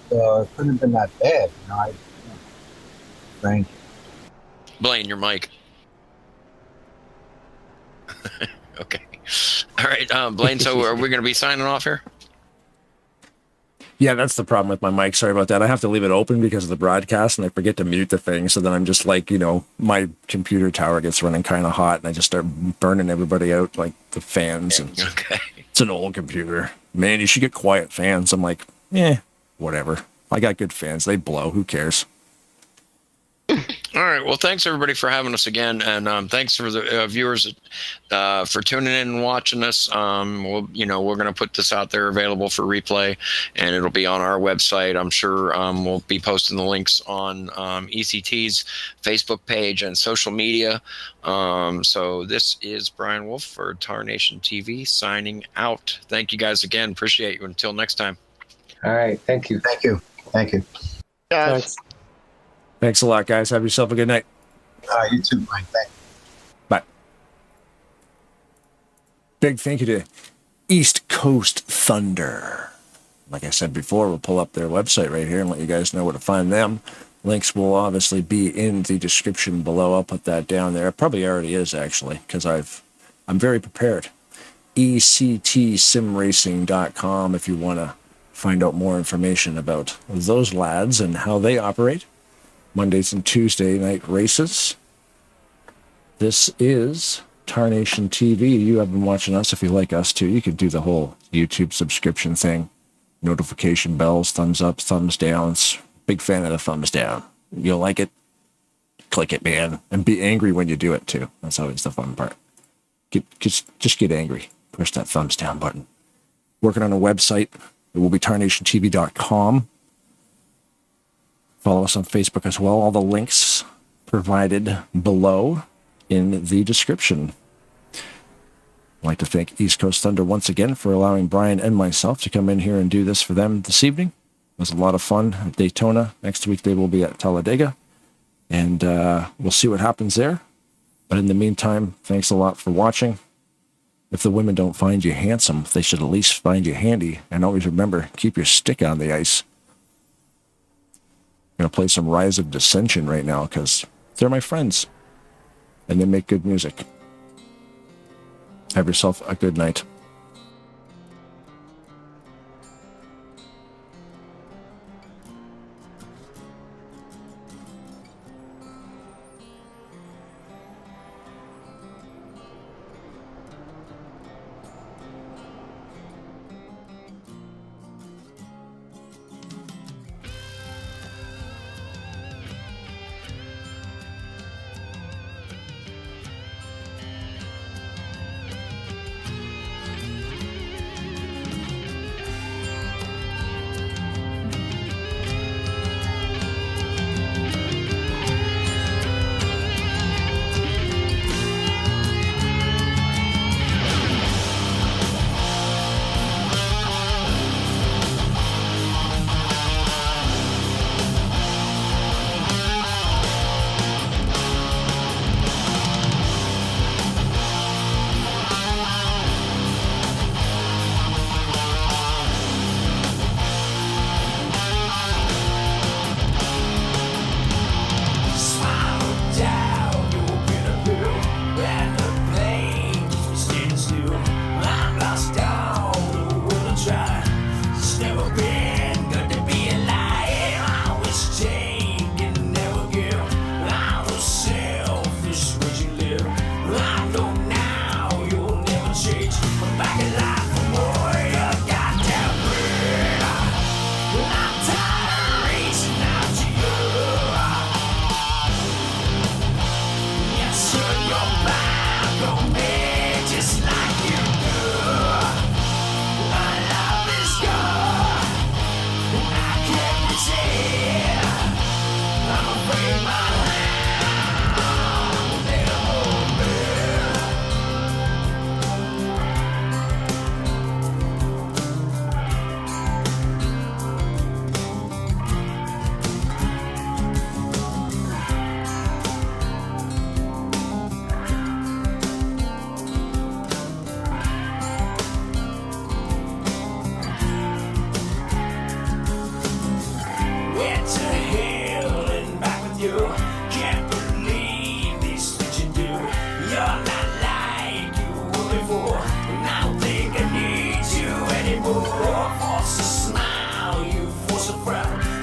So it couldn't have been that bad, Strange. Blaine, your mic. Okay. All right, Blaine. So are we gonna be signing off here? Yeah, that's the problem with my mic. Sorry about that. I have to leave it open because of the broadcast, and I forget to mute the thing. So then I'm just like, my computer tower gets running kind of hot, and I just start burning everybody out, like the fans. And Okay. it's an old computer. Man, you should get quiet fans. I'm like, whatever. I got good fans. They blow. Who cares? All right. Well, thanks everybody for having us again, and thanks for the viewers for tuning in and watching us. We're going to put this out there available for replay, and it'll be on our website. I'm sure we'll be posting the links on ECT's Facebook page and social media. So this is Brian Wolf for Tarnation TV signing out. Thank you guys again. Appreciate you. Until next time. All right, thank you. Thank you. Guys. Thanks. Thanks a lot, guys. Have yourself a good night. You too, Mike. Thank you. Bye. Big thank you to East Coast Thunder. Like I said before, we'll pull up their website right here and let you guys know where to find them. Links will obviously be in the description below. I'll put that down there. It probably already is, actually, because I'm very prepared. ECTSimRacing.com if you want to find out more information about those lads and how they operate. Mondays and Tuesday night races. This is Tarnation TV. You have been watching us. If you like us too, you could do the whole YouTube subscription thing. Notification bells, thumbs up, thumbs downs. Big fan of the thumbs down. You'll like it, click it, man. And be angry when you do it too. That's always the fun part. Just get angry. Push that thumbs down button. Working on a website. It will be tarnationtv.com. Follow us on Facebook as well. All the links provided below in the description. I'd like to thank East Coast Thunder once again for allowing Brian and myself to come in here and do this for them this evening. It was a lot of fun at Daytona. Next week they will be at Talladega, and we'll see what happens there. But in the meantime, thanks a lot for watching. If the women don't find you handsome, they should at least find you handy. And always remember, keep your stick on the ice. I'm going to play some Rise of Dissension right now because they're my friends and they make good music. Have yourself a good night.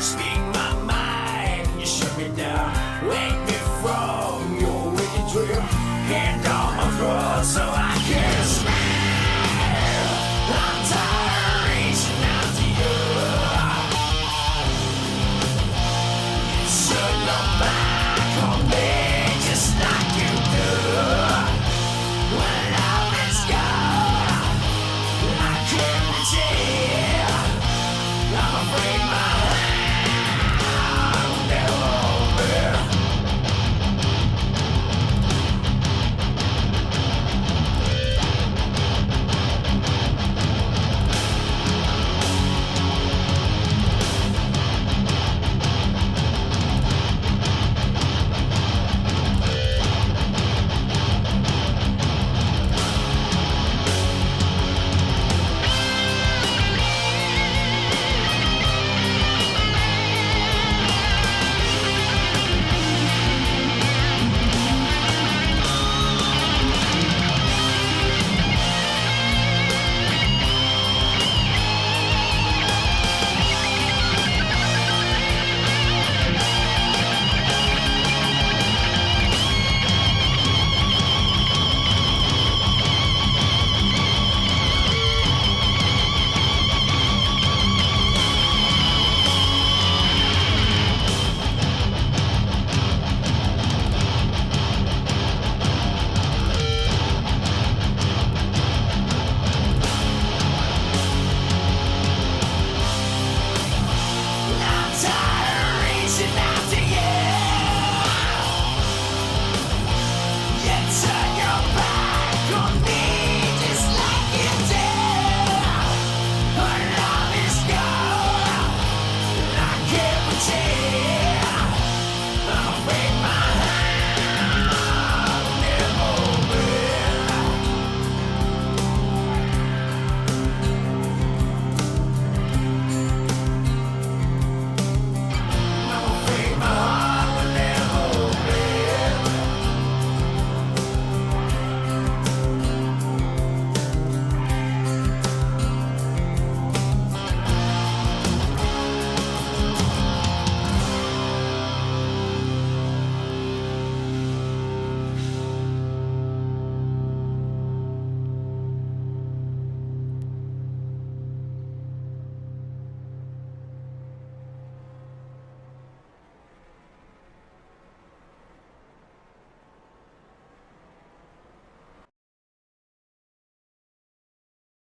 Speak my mind, you shut me down. Wake me